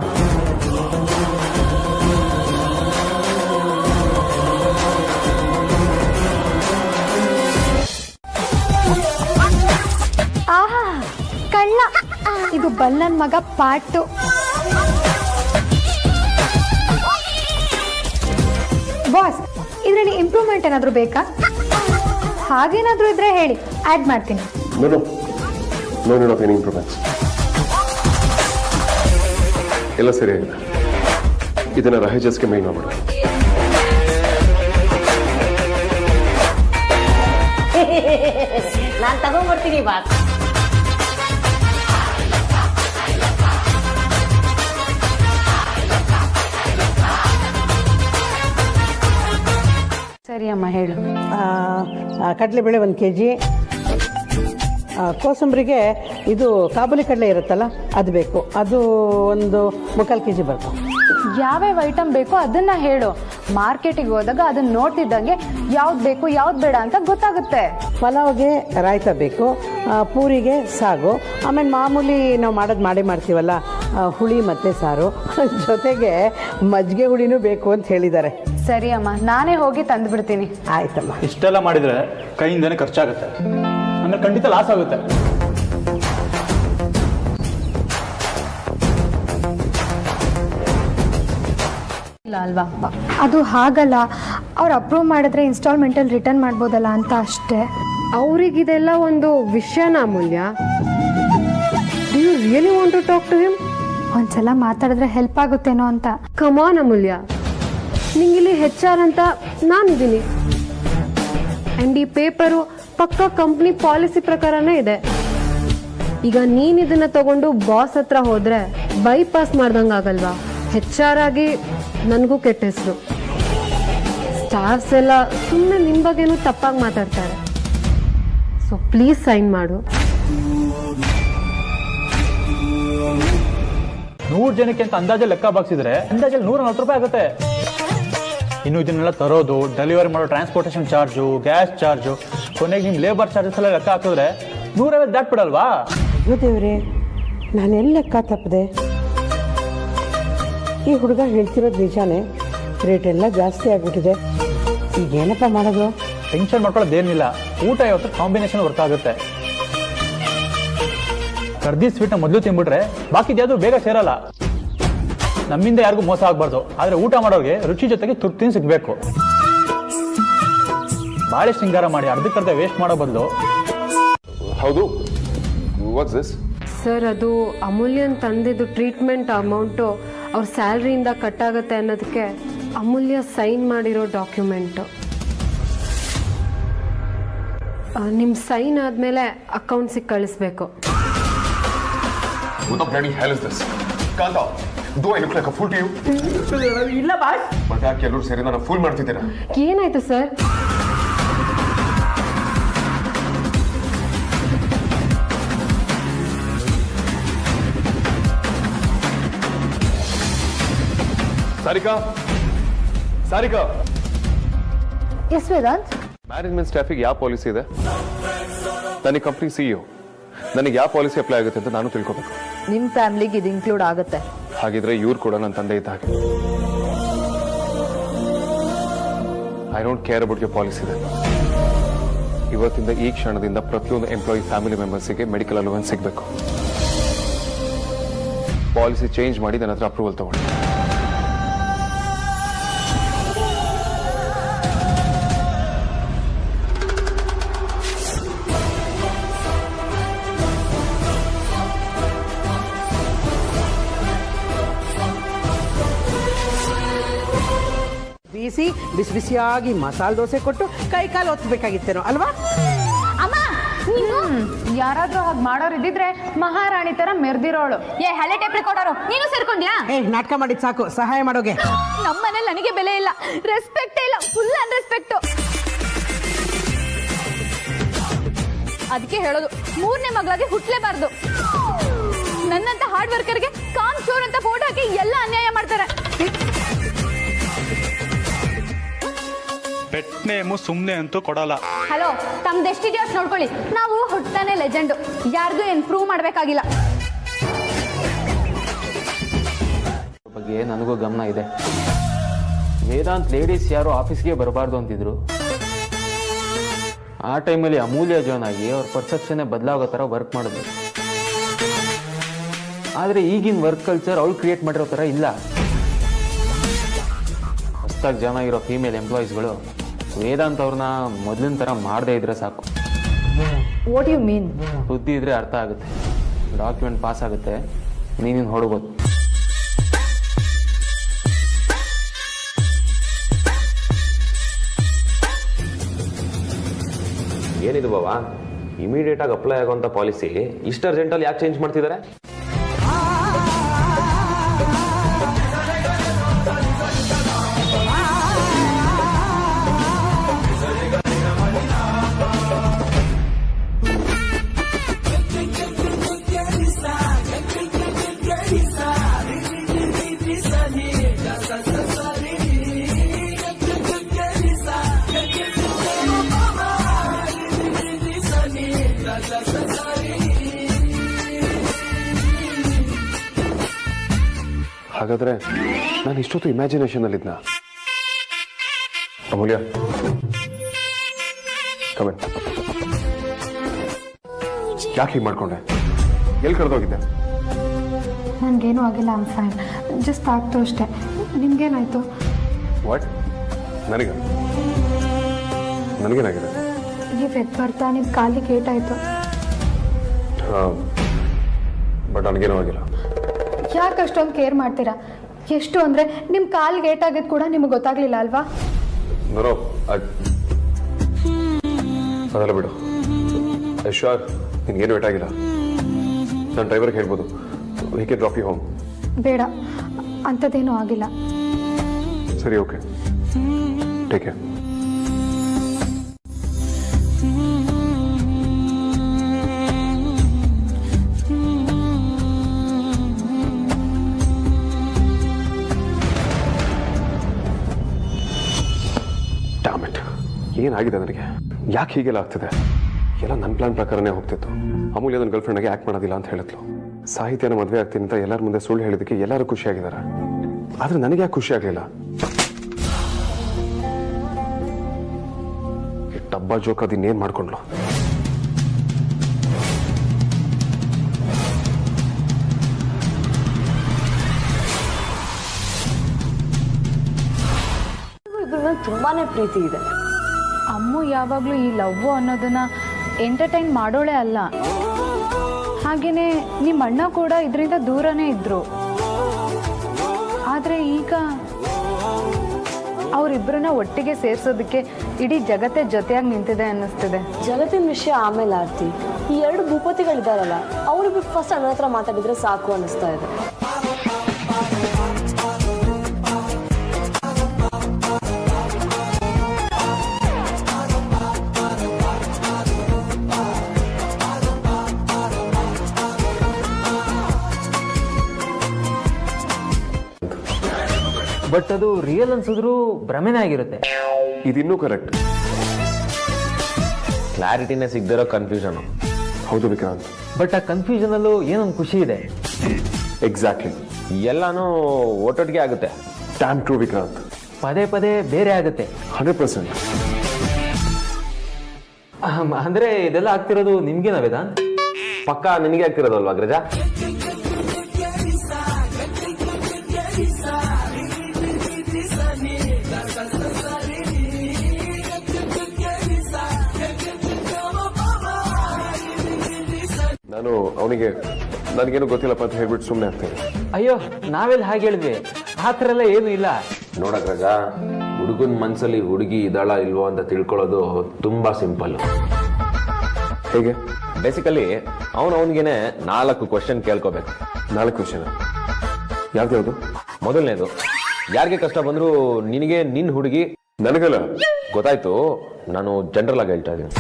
ಆಹಾ, ಕಳ್ಳ. ಇದು ಬಲ್ಲನ್ ಮಗ ಪಾಟು. ಇಂಪ್ರೂವ್ಮೆಂಟ್ ಏನಾದರೂ ಬೇಕಾ? ಹಾಗೇನಾದರೂ ಇದ್ರೆ ಹೇಳಿ, ಆ್ಯಡ್ ಮಾಡ್ತೀನಿ. No need of any improvements. ಎಲ್ಲ ಸರಿಯಾಗಿದೆ. ಇದನ್ನ ರಹೇಜಸ್ಗೆ ಮೈನ್ ಮಾಡ್ಬಿಡು. ನಾನು ತಗೊಂಡ್ಬರ್ತೀನಿ ಬಾಸ್. ಸರಿ ಅಮ್ಮ, ಹೇಳು. ಕಡಲೆಬೇಳೆ 1 kg, ಕೋಸಂಬರಿಗೆ ಇದು ಕಾಬೂಲಿ ಕಡಲೆ ಇರುತ್ತಲ್ಲ ಅದು ಬೇಕು, ಅದು ಒಂದು 3/4 kg ಬೇಕು. ಯಾವ್ಯಾವ ಐಟಮ್ ಬೇಕೋ ಅದನ್ನ ಹೇಳು. ಮಾರ್ಕೆಟಿಗೆ ಹೋದಾಗ ಅದನ್ನ ನೋಡ್ತಿದ್ದಂಗೆ ಯಾವ್ದು ಬೇಕು ಯಾವ್ದು ಬೇಡ ಅಂತ ಗೊತ್ತಾಗುತ್ತೆ. ಪಲಾವ್ಗೆ ರಾಯ್ತ ಬೇಕು, ಪೂರಿಗೆ ಸಾಗು, ಆಮೇಲೆ ಮಾಮೂಲಿ ನಾವು ಮಾಡೇ ಮಾಡ್ತೀವಲ್ಲ ಹುಳಿ ಮತ್ತು ಸಾರು, ಜೊತೆಗೆ ಮಜ್ಜಿಗೆ ಹುಳಿನೂ ಬೇಕು ಅಂತ ಹೇಳಿದ್ದಾರೆ. ಸರಿ ಅಮ್ಮ, ನಾನೇ ಹೋಗಿ ತಂದುಬಿಡ್ತೀನಿ. ಆಯ್ತಮ್ಮ. ಇಷ್ಟೆಲ್ಲ ಮಾಡಿದರೆ ಕೈಯಿಂದನೇ ಖರ್ಚಾಗುತ್ತೆ, ಅಂದರೆ ಖಂಡಿತ ಲಾಸ್ ಆಗುತ್ತೆ. ಇಲ್ಲ ಅಲ್ವಾ? ಅದು ಹಾಗಲ್ಲ, ಅವ್ರು ಅಪ್ರೂವ್ ಮಾಡಿದ್ರೆ ಇನ್ಸ್ಟಾಲ್ಮೆಂಟಲ್ಲಿ ರಿಟರ್ನ್ ಮಾಡ್ಬೋದಲ್ಲ ಅಂತ ಅಷ್ಟೇ. ಅವ್ರಿಗಿದೆಲ್ಲ ಒಂದು ವಿಷಯನ Amulya. Do you really want to talk to him? ಒಂದ್ಸಲ ಮಾತಾಡಿದ್ರೆ ಹೆಲ್ಪ್ ಆಗುತ್ತೇನೋ ಅಂತ. ಕಮಾನ್ ಅಮೂಲ್ಯ, ನಿಂಗಿಲ್ಲಿ HR ಅಂತ ನಾನಿದ್ದೀನಿ. ಆ್ಯಂಡ್ ಈ ಪೇಪರು ಪಕ್ಕ ಕಂಪ್ನಿ ಪಾಲಿಸಿ ಪ್ರಕಾರನೇ ಇದೆ. ಈಗ ನೀನು ಇದನ್ನ ತಗೊಂಡು ಬಾಸ್ ಹತ್ರ ಹೋದ್ರೆ ಬೈಪಾಸ್ ಮಾಡ್ದಂಗೆ ಆಗಲ್ವಾ? HR ಆಗಿ ನನಗೂ ಕೆಟ್ಟ ಹೆಸರು. ಸ್ಟಾಫ್ಸ್ ಎಲ್ಲ ಸುಮ್ಮನೆ ನಿಮ್ಮ ಬಗ್ಗೆನೂ ತಪ್ಪಾಗಿ ಮಾತಾಡ್ತಾರೆ. ಸೊ ಪ್ಲೀಸ್ ಸೈನ್ ಮಾಡು. 100 ಜನಕ್ಕೆ ಅಂತ ಅಂದಾಜಲ್ಲಿ ಲೆಕ್ಕ ಬಾಗಿಸಿದ್ರೆ ಅಂದಾಜಲ್ಲಿ 140 ರೂಪಾಯಿ ಆಗುತ್ತೆ. ಇನ್ನು ಇದನ್ನೆಲ್ಲ ತರೋದು, ಡೆಲಿವರಿ ಮಾಡೋ ಟ್ರಾನ್ಸ್ಪೋರ್ಟೇಷನ್ ಚಾರ್ಜು, ಗ್ಯಾಸ್ ಚಾರ್ಜು, ಕೊನೆಗೆ ನಿಮ್ಮ ಲೇಬರ್ ಚಾರ್ಜಸ್ ಎಲ್ಲ ಲೆಕ್ಕ ಹಾಕಿದ್ರೆ 150 ದಾಟ್ಬಿಡಲ್ವಾ? ಅಯ್ಯೋ ದೇವ್ರೆ, ನಾನೆಲ್ಲ ಲೆಕ್ಕ ತಪ್ಪದೆ. ಈ ಹುಡುಗ ಹೇಳ್ತಿರೋದು ನಿಜಾನೇ, ರೇಟ್ ಎಲ್ಲ ಜಾಸ್ತಿ ಆಗಿಬಿಟ್ಟಿದೆ. ಈಗೇನಪ್ಪ ಮಾಡೋದು? ಟೆನ್ಷನ್ ಮಾಡ್ಕೊಳ್ಳೋದೇನಿಲ್ಲ. ಊಟ ಇವತ್ತು ಕಾಂಬಿನೇಷನ್ ವರ್ಕ್ ಆಗುತ್ತೆ. ಕರ್ದಿ ಸ್ವೀಟ್ನ ಮೊದಲು ತಿನ್ಬಿಟ್ರೆ ಬಾಕಿದು ಯಾವುದು ಬೇಗ ಸೇರಲ್ಲ. ನಮ್ಮಿಂದ ಯಾರಿಗೂ ಮೋಸ ಆಗಬಾರ್ದು, ಆದರೆ ಊಟ ಮಾಡೋರಿಗೆ ರುಚಿ ಜೊತೆಗೆ ತೃಪ್ತಿನ ಸಿಗಬೇಕು. ಬಾಳೆ ಶೃಂಗಾರ ಮಾಡಿ ಅರ್ಧಕ್ಕರ್ಧ ವೇಸ್ಟ್ ಮಾಡೋ ಬದಲು. ಹೌದು, ವಾಟ್ಸ್ ದಿಸ್? ಸರ್, ಅದು ಅಮೂಲ್ಯನ್ ತಂದಿದ್ದು ಟ್ರೀಟ್ಮೆಂಟ್ ಅಮೌಂಟು ಅವ್ರ ಸ್ಯಾಲ್ರಿಯಿಂದ ಕಟ್ ಆಗುತ್ತೆ ಅನ್ನೋದಕ್ಕೆ ಅಮೂಲ್ಯ ಸೈನ್ ಮಾಡಿರೋ ಡಾಕ್ಯುಮೆಂಟು. ನಿಮ್ಮ ಸೈನ್ ಆದಮೇಲೆ ಅಕೌಂಟ್ಸಿಗೆ ಕಳಿಸ್ಬೇಕು. What the bloody hell is this? Kanta, do I look like a fool to you? ಇಲ್ಲ ಬಾಸ್. ಮತ್ತೆ ಯಾಕೆ ಎಲ್ಲರೂ ಸೇರಿ ನಾನು ಫೂಲ್ ಮಾಡ್ತಿದ್ದೀರಾ? ಏನಾಯ್ತು sir? Sarika, yes Vedant? Management ಸ್ಟಾಫಿಗೆ ಯಾವ ಪಾಲಿಸಿ ಇದೆ? ನನಗೆ ಕಂಪ್ನಿ CEO, ನನಗೆ ಯಾವ ಪಾಲಿಸಿ ಅಪ್ಲೈ ಆಗುತ್ತೆ ಅಂತ ನಾನು ತಿಳ್ಕೊಬೇಕು. ನಿಮ್ಮ ಫ್ಯಾಮಿಲಿಗೆ ಇದು ಇನ್ಕ್ಲೂಡ್ ಆಗುತ್ತೆ. ಹಾಗಿದ್ರೆ ಇವ್ರು ಕೂಡ ನನ್ನ ತಂದೆ ಇದ್ದ ಹಾಗೆ. I don't care about your policy ಇದೆ. ಇವತ್ತಿಂದ ಈ ಕ್ಷಣದಿಂದ ಪ್ರತಿಯೊಂದು ಎಂಪ್ಲಾಯಿ ಫ್ಯಾಮಿಲಿ ಮೆಂಬರ್ಸಿಗೆ ಮೆಡಿಕಲ್ ಅಲೋವೆನ್ಸ್ ಸಿಗಬೇಕು. ಪಾಲಿಸಿ ಚೇಂಜ್ ಮಾಡಿ ನನ್ನ ಹತ್ರ ಅಪ್ರೂವಲ್ ತಗೊಳ್ಳಿ. ಬಿಸಿ ಬಿಸಿಯಾಗಿ ಮಸಾಲೆ ದೋಸೆ ಕೊಟ್ಟು ಕೈ ಕಾಲು ಒತ್ತಬೇಕಾಗಿತ್ತೇನೋ ಅಲ್ವಾ? ಅಮ್ಮ, ಯಾರಾದ್ರೂ ಹಾಗೆ ಮಾಡೋರು ಇದ್ದಿದ್ರೆ ಮಹಾರಾಣಿ ತರ ಮೆರ್ದಿರೋಳು. ಹಳೆ ಟೇಪ್ ರೆಕಾರ್ಡರು ನೀನು ಸೇರ್ಕೊಂಡ್ಯಾ? ನಾಟಕ ಮಾಡಿದ್ ಸಾಕು, ಸಹಾಯ ಮಾಡೋಗೆ. ನಮ್ಮ ಮನೇಲಿ ನನಗೆ ಬೆಲೆ ಇಲ್ಲ, ರೆಸ್ಪೆಕ್ಟೇ ಇಲ್ಲ, ಫುಲ್ ಅನ್ರೆಸ್ಪೆಕ್ಟ್. ಅದಕ್ಕೆ ಹೇಳೋದು, 3ನೇ ಮಗಳಾಗಿ ಹುಟ್ಲೇಬಾರ್ದು. ನನ್ನಂತ ಹಾರ್ಡ್ ವರ್ಕರ್ಗೆ ಕಾಮ್ ಚೋರ್ ಅಂತ ಬೋರ್ಡ್ ಹಾಕಿ ಎಲ್ಲ ಅನ್ಯಾಯ ಮಾಡ್ತಾರೆ. ಪೆಟ್ ನೇಮು ಸುಮ್ಮನೆ ಅಂತೂ ಕೊಡಲ್ಲ. ಹಲೋ, ತಮ್ದೆಷ್ಟಿದೆಯೋ ಅಷ್ಟು ನೋಡ್ಕೊಳ್ಳಿ. ನಾವು ಹುಟ್ಟಾನೆ ಲೆಜೆಂಡು, ಯಾರ್ದು ಏನು ಪ್ರೂವ್ ಮಾಡಬೇಕಾಗಿಲ್ಲ. ಬಗ್ಗೆ ನನಗೂ ಗಮನ ಇದೆ. ವೇದಾಂತ್ ಲೇಡೀಸ್ ಯಾರು ಆಫೀಸ್ಗೆ ಬರಬಾರ್ದು ಅಂತಿದ್ರು. ಆ ಟೈಮಲ್ಲಿ ಅಮೂಲ್ಯ ಜಾಯ್ನ್ ಆಗಿ ಅವ್ರ ಪರ್ಸೆಪ್ಷನ್ನೇ ಬದಲಾಗೋ ಥರ ವರ್ಕ್ ಮಾಡಿದ್ರು. ಆದರೆ ಈಗಿನ ವರ್ಕ್ ಕಲ್ಚರ್ ಅವ್ರು ಕ್ರಿಯೇಟ್ ಮಾಡಿರೋ ಥರ ಇಲ್ಲ. ಹೊಸದಾಗಿ ಜಾಯ್ನ್ ಆಗಿರೋ ಫೀಮೇಲ್ ಎಂಪ್ಲಾಯೀಸ್ಗಳು ವೇದಾಂತ್ ಅವ್ರನ್ನ ಮೊದಲಿನ ಥರ ಮಾಡದೇ ಇದ್ರೆ ಸಾಕು. What you mean? ಬುದ್ಧಿ ಇದ್ರೆ ಅರ್ಥ ಆಗುತ್ತೆ. ಡಾಕ್ಯುಮೆಂಟ್ ಪಾಸ್ ಆಗುತ್ತೆ, ನೀನಿನ್ ಹೊಡ್ಬೋದು. ಏನಿದು ಬಾವಾ, ಇಮಿಡಿಯೇಟಾಗಿ ಅಪ್ಲೈ ಆಗುವಂಥ ಪಾಲಿಸಿ ಇಷ್ಟು ಅರ್ಜೆಂಟಲ್ಲಿ ಯಾಕೆ ಚೇಂಜ್ ಮಾಡ್ತಿದ್ದಾರೆ? ಹಾಗಾದ್ರೆ ನಾನು ಇಷ್ಟೊತ್ತು ಇಮ್ಯಾಜಿನೇಷನಲ್ಲಿದ್ನ? ಅಮೂಲ್ಯ, ಕಮೆಂಟ್. ಯಾಕೆ ಹೀಗೆ ಮಾಡ್ಕೊಂಡೆ? ಎಲ್ಲಿ ಕಳೆದೋಗಿದ್ದೆ? ನನಗೇನೂ ಆಗಿಲ್ಲ, ಐಮ್ ಫೈನ್. ಜಸ್ಟ್ ಆಗ್ತು ಅಷ್ಟೇ. ನಿಮ್ಗೇನಾಯ್ತು? ವಾಟ್? ನನಗೇನಾಗಿದೆ? ನೀವು ಎದ್ದು ಬರ್ತಾ ನಿಮ್ಮ ಕಾಲಿಗೆ ಏಟಾಯಿತು. ಹಾಂ, ಬಟ್ ನನಗೇನೂ ಆಗಿಲ್ಲ. ಯಾಕೆ ಅಷ್ಟೊಂದು ಕೇರ್ ಮಾಡ್ತೀರಾ? ಎಷ್ಟು ಅಂದರೆ ನಿಮ್ಮ ಕಾಲಿಗೆ ಏಟಾಗಿದ್ದು ಕೂಡ ನಿಮಗೆ ಗೊತ್ತಾಗಲಿಲ್ಲ ಅಲ್ವಾ? ನೋರೋ, ಅದೆಲ್ಲ ಬಿಡು. ಶೋರ್, ನಿನ್ಗೇನು ಏಟಾಗಿಲ್ಲ. ನಾನು ಡ್ರೈವರ್ಗೆ ಹೇಳ್ಬೋದು, he can drop you home. ಬೇಡ, ಅಂಥದ್ದೇನೂ ಆಗಿಲ್ಲ. ಸರಿ, ಓಕೆ, ಟೇಕ್ ಕೇರ್. ಏನಾಗಿದೆ ನನಗೆ? ಯಾಕೆ ಹೀಗೆಲ್ಲ ಆಗ್ತಿದೆ? ಎಲ್ಲ ನನ್ನ ಪ್ಲಾನ್ ಪ್ರಕಾರನೇ ಹೋಗ್ತಿತ್ತು. ಅಮೂಲ್ಯ ನನ್ನ ಗರ್ಲ್ಫ್ರೆಂಡ್ಗೆ ಆ್ಯಕ್ಟ್ ಮಾಡೋದಿಲ್ಲ ಅಂತ ಹೇಳಿದ್ಲು. ಸಾಹಿತ್ಯನ ಮದುವೆ ಆಗ್ತೀನಿ ಅಂತ ಎಲ್ಲರ ಮುಂದೆ ಸುಳ್ಳು ಹೇಳಿದಕ್ಕೆ ಎಲ್ಲರೂ ಖುಷಿಯಾಗಿದ್ದಾರೆ. ಆದರೆ ನನಗೆ ಯಾಕೆ ಖುಷಿ ಆಗಲಿಲ್ಲ? ಈ ಟಬ್ಬ ಜೋಕ್ ಅದನ್ನೇನು ಮಾಡ್ಕೊಂಡ್ಲು? ತುಂಬಾನೇ ಪ್ರೀತಿ ಇದೆ. ಅಮ್ಮು ಯಾವಾಗಲೂ ಈ ಲವ್ ಅನ್ನೋದನ್ನ ಎಂಟರ್ಟೈನ್ ಮಾಡೋಳೆ ಅಲ್ಲ. ಹಾಗೇನೆ ನಿಮ್ಮ ಅಣ್ಣ ಕೂಡ ಇದರಿಂದ ದೂರನೇ ಇದ್ರು. ಆದರೆ ಈಗ ಅವರಿಬ್ಬರನ್ನ ಒಟ್ಟಿಗೆ ಸೇರಿಸೋದಕ್ಕೆ ಇಡೀ ಜಗತ್ತೇ ಜೊತೆಯಾಗಿ ನಿಂತಿದೆ ಅನ್ನಿಸ್ತಿದೆ. ಜಗತ್ತಿನ ವಿಷಯ ಆಮೇಲೆ ಆರ್ತಿ. ಈ ಎರಡು ಭೂಪತಿಗಳಿದ್ದಾರಲ್ಲ, ಅವ್ರಿಗೆ ಫಸ್ಟ್ ಅಣ್ಣ ಹತ್ರ ಮಾತಾಡಿದ್ರೆ ಸಾಕು ಅನ್ನಿಸ್ತಾ ಇದೆ. ಬಟ್ ಅದು ರಿಯಲ್ ಅನ್ಸಿದ್ರು ಭ್ರಮೆನೇ ಆಗಿರುತ್ತೆ. ಇದಿನ್ನೂ ಕರೆಕ್ಟ್. ಕ್ಲಾರಿಟಿನೇ ಸಿಗದಿರೋ ಕನ್ಫ್ಯೂಷನ್. ಹೌದು ವಿಕ್ರಾಂತ್. ಬಟ್ ಆ ಕನ್ಫ್ಯೂಷನ್ ಅಲ್ಲೂ ಏನೊಂದು ಖುಷಿ ಇದೆ. ಎಕ್ಸಾಕ್ಟ್ಲಿ. ಎಲ್ಲಾನು ಒಟ್ಟೊಟ್ಟಿಗೆ ಆಗುತ್ತೆ. Dam true Vikrant. ಪದೇ ಪದೇ ಬೇರೆ ಆಗುತ್ತೆ. 100%. ಅಂದ್ರೆ ಇದೆಲ್ಲ ಆಗ್ತಿರೋದು ನಿಮ್ಗೇನ ವೇದಾಂತ್? ಪಕ್ಕ ನಿನಗೆ ಆಗ್ತಿರೋದಲ್ವಾ ಅಗ್ರಜ? ನಾನು ಅವನಿಗೆ ನನಗೇನು ಗೊತ್ತಿಲ್ಲಪ್ಪ ಅಂತ ಹೇಳ್ಬಿಟ್ಟು ಸುಮ್ಮನೆ ಆಗ್ತೇನೆ. ಅಯ್ಯೋ, ನಾವೆಲ್ಲ ಹಾಗೆ ಹೇಳಿದ್ವಿ. ಆ ಥರ ಎಲ್ಲ ಏನು ಇಲ್ಲ. ನೋಡಕ್ರಜ, ಹುಡುಗನ ಮನ್ಸಲ್ಲಿ ಹುಡುಗಿ ಇದ್ದಾಳ ಇಲ್ವೋ ಅಂತ ತಿಳ್ಕೊಳ್ಳೋದು ತುಂಬಾ ಸಿಂಪಲ್. ಹೇಗೆ? ಬೇಸಿಕಲಿ ಅವನಿಗೇನೆ 4 ಕ್ವಶನ್ ಕೇಳ್ಕೋಬೇಕು. 4 ಕ್ವಶನ್? ಯಾವ್ದು? ಮೊದಲನೇದು, ಯಾರಿಗೆ ಕಷ್ಟ ಬಂದ್ರು ನಿನಗೆ ನಿನ್ ಹುಡುಗಿ. ನನಗಲ್ಲ. ಗೊತ್ತಾಯ್ತು, ನಾನು ಜನರಲ್ ಆಗಿ ಹೇಳ್ತಾ ಇದ್ದೀನಿ.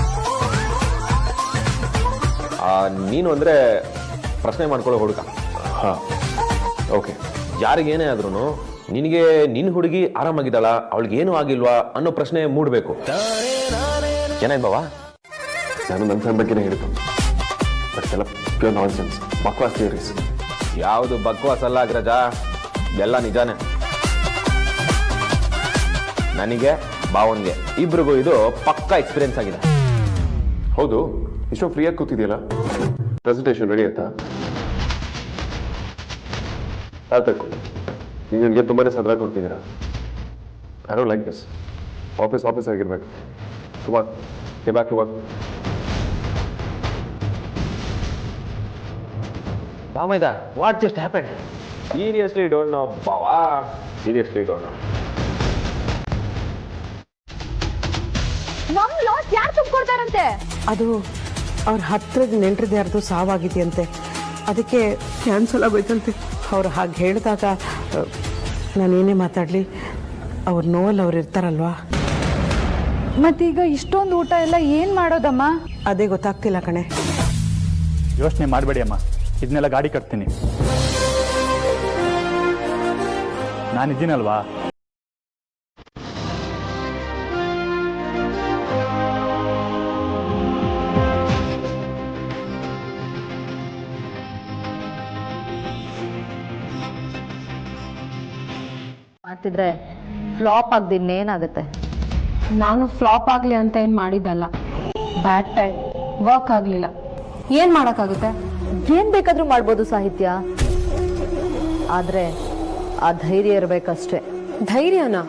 ನೀನು ಅಂದ್ರೆ ಪ್ರಶ್ನೆ ಮಾಡ್ಕೊಳ್ಳೋ ಹುಡುಗ. ಹಾ, ಓಕೆ. ಯಾರಿಗೇನೇ ಆದ್ರೂ ನಿನಗೆ ನಿನ್ ಹುಡುಗಿ ಆರಾಮಾಗಿದ್ದಾಳ, ಅವಳಿಗೆ ಏನೂ ಆಗಿಲ್ವಾ ಅನ್ನೋ ಪ್ರಶ್ನೆ ಮೂಡಬೇಕು. ಏನಾಯ್ತು ಬಾವಾ? ನಾನು ನನ್ನ ಫ್ರೆಂಡ್ ಬಗ್ಗೆನೇ ಹೇಳಿದ್ದು. ಬಟ್ ಎಲ್ಲ ಪ್ಯೂರ್ ನಾನ್ಸೆನ್ಸ್, ಬಕ್ವಾಸ್ ಥಿಯರೀಸ್. ಯಾವುದು ಬಕ್ವಾಸ್ ಅಲ್ಲ ಅಗ್ರಜ, ಎಲ್ಲ ನಿಜಾನೇ. ನನಗೆ ಭಾವನ್ಗೆ ಇಬ್ರಿಗೂ ಇದು ಪಕ್ಕಾ ಎಕ್ಸ್ಪೀರಿಯನ್ಸ್ ಆಗಿದೆ. ಹೌದು, ಇಷ್ಟೊಂದು ಫ್ರೀಯಾಗಿ ಕೂತಿದೆಯಲ್ಲ, ಪ್ರೆಸೆಂಟೇಷನ್ ರೆಡಿ ಆಯ್ತಾ? ಆಯ್ತು, ನೀವು ನನಗೆ ತುಂಬಾನೇ ಸದಾ ಕೊಡ್ತಿದ್ದೀರಾ. I don't like this. Office ಆಗಿರ್ಬೇಕು. Come on, get back to work. Bamaida, what just happened? Seriously don't know, Baba. Seriously don't know. ನಮ್ ಲಾಸ್ ಯಾರು ತುಂಬಿಕೊಡ್ತಾರಂತೆ? ಅದು ಅವ್ರ ಹತ್ರದ ನೆಂಟ್ರದ್ದು ಯಾರ್ದು ಸಾವಾಗಿದೆಯಂತೆ, ಅದಕ್ಕೆ ಕ್ಯಾನ್ಸಲ್ ಆಗೋಯ್ತಂತೆ. ಅವ್ರು ಹಾಗೆ ಹೇಳಿದಾಗ ನಾನೇನೇ ಮಾತಾಡಲಿ, ಅವ್ರ ನೋವಲ್ಲಿ ಅವ್ರು ಇರ್ತಾರಲ್ವಾ. ಮತ್ತೀಗ ಇಷ್ಟೊಂದು ಊಟ ಎಲ್ಲ ಏನ್ ಮಾಡೋದಮ್ಮ? ಅದೇ ಗೊತ್ತಾಗ್ತಿಲ್ಲ ಕಣೆ. ಯೋಚನೆ ಮಾಡಬೇಡಿ ಅಮ್ಮ, ಇದನ್ನೆಲ್ಲ ಗಾಡಿ ಕಟ್ತೀನಿ. ನಾನಿದ್ದೀನಲ್ವಾ. ಮಾಡ್ತಿದ್ರೆ ಫ್ಲಾಪ್ ಆಗದೆ ಇನ್ನೇನಾಗುತ್ತೆ? ನಾನು ಫ್ಲಾಪ್ ಆಗಲಿ ಅಂತ ಏನು ಮಾಡಿದ್ದಲ್ಲ. ಬ್ಯಾಡ್ ಟೈಮ್, ವರ್ಕ್ ಆಗಲಿಲ್ಲ, ಏನು ಮಾಡೋಕ್ಕಾಗುತ್ತೆ? ಏನ್ ಬೇಕಾದ್ರೂ ಮಾಡ್ಬೋದು ಸಾಹಿತ್ಯ, ಆದ್ರೆ ಆ ಧೈರ್ಯ ಇರ್ಬೇಕಷ್ಟೇ. ಧೈರ್ಯನಾ?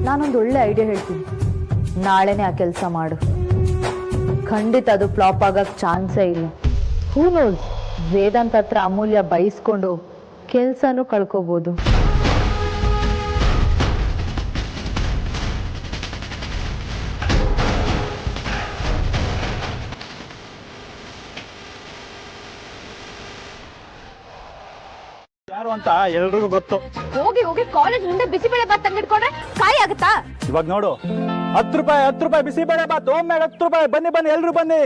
ನಾನೊಂದು ಒಳ್ಳೆ ಐಡಿಯಾ ಹೇಳ್ತೀನಿ, ನಾಳೆನೆ ಆ ಕೆಲಸ ಮಾಡು. ಖಂಡಿತ ಅದು ಫ್ಲಾಪ್ ಆಗಕ್ ಚಾನ್ಸೇ ಇಲ್ಲ. ಹೂ ನೋಸ್, ವೇದಾಂತ್ ಹತ್ರ ಅಮೂಲ್ಯ ಬೈಸ್ಕೊಂಡು ಕೆಲ್ಸನೂ ಕಳ್ಕೋಬಹುದು. ಯಾರು ಅಂತ ಎಲ್ರಿಗೂ ಗೊತ್ತು. ಹೋಗಿ ಹೋಗಿ ಕಾಲೇಜ್ ಮುಂದೆ ಬಿಸಿಬೇಳೆ ಬಾತ್ ತಂದಿಟ್ಕೊಂಡ್ರೆ ಕಾಯಿ ಆಗುತ್ತಾ? ಇವಾಗ ನೋಡು, 10 ರೂಪಾಯಿ ಬಿಸಿಬೇಳೆ ಬಾತ್ ಹೋಮ್ ಮೇಡ್ 10 ರೂಪಾಯಿ. ಬನ್ನಿ ಎಲ್ರು ಬನ್ನಿ.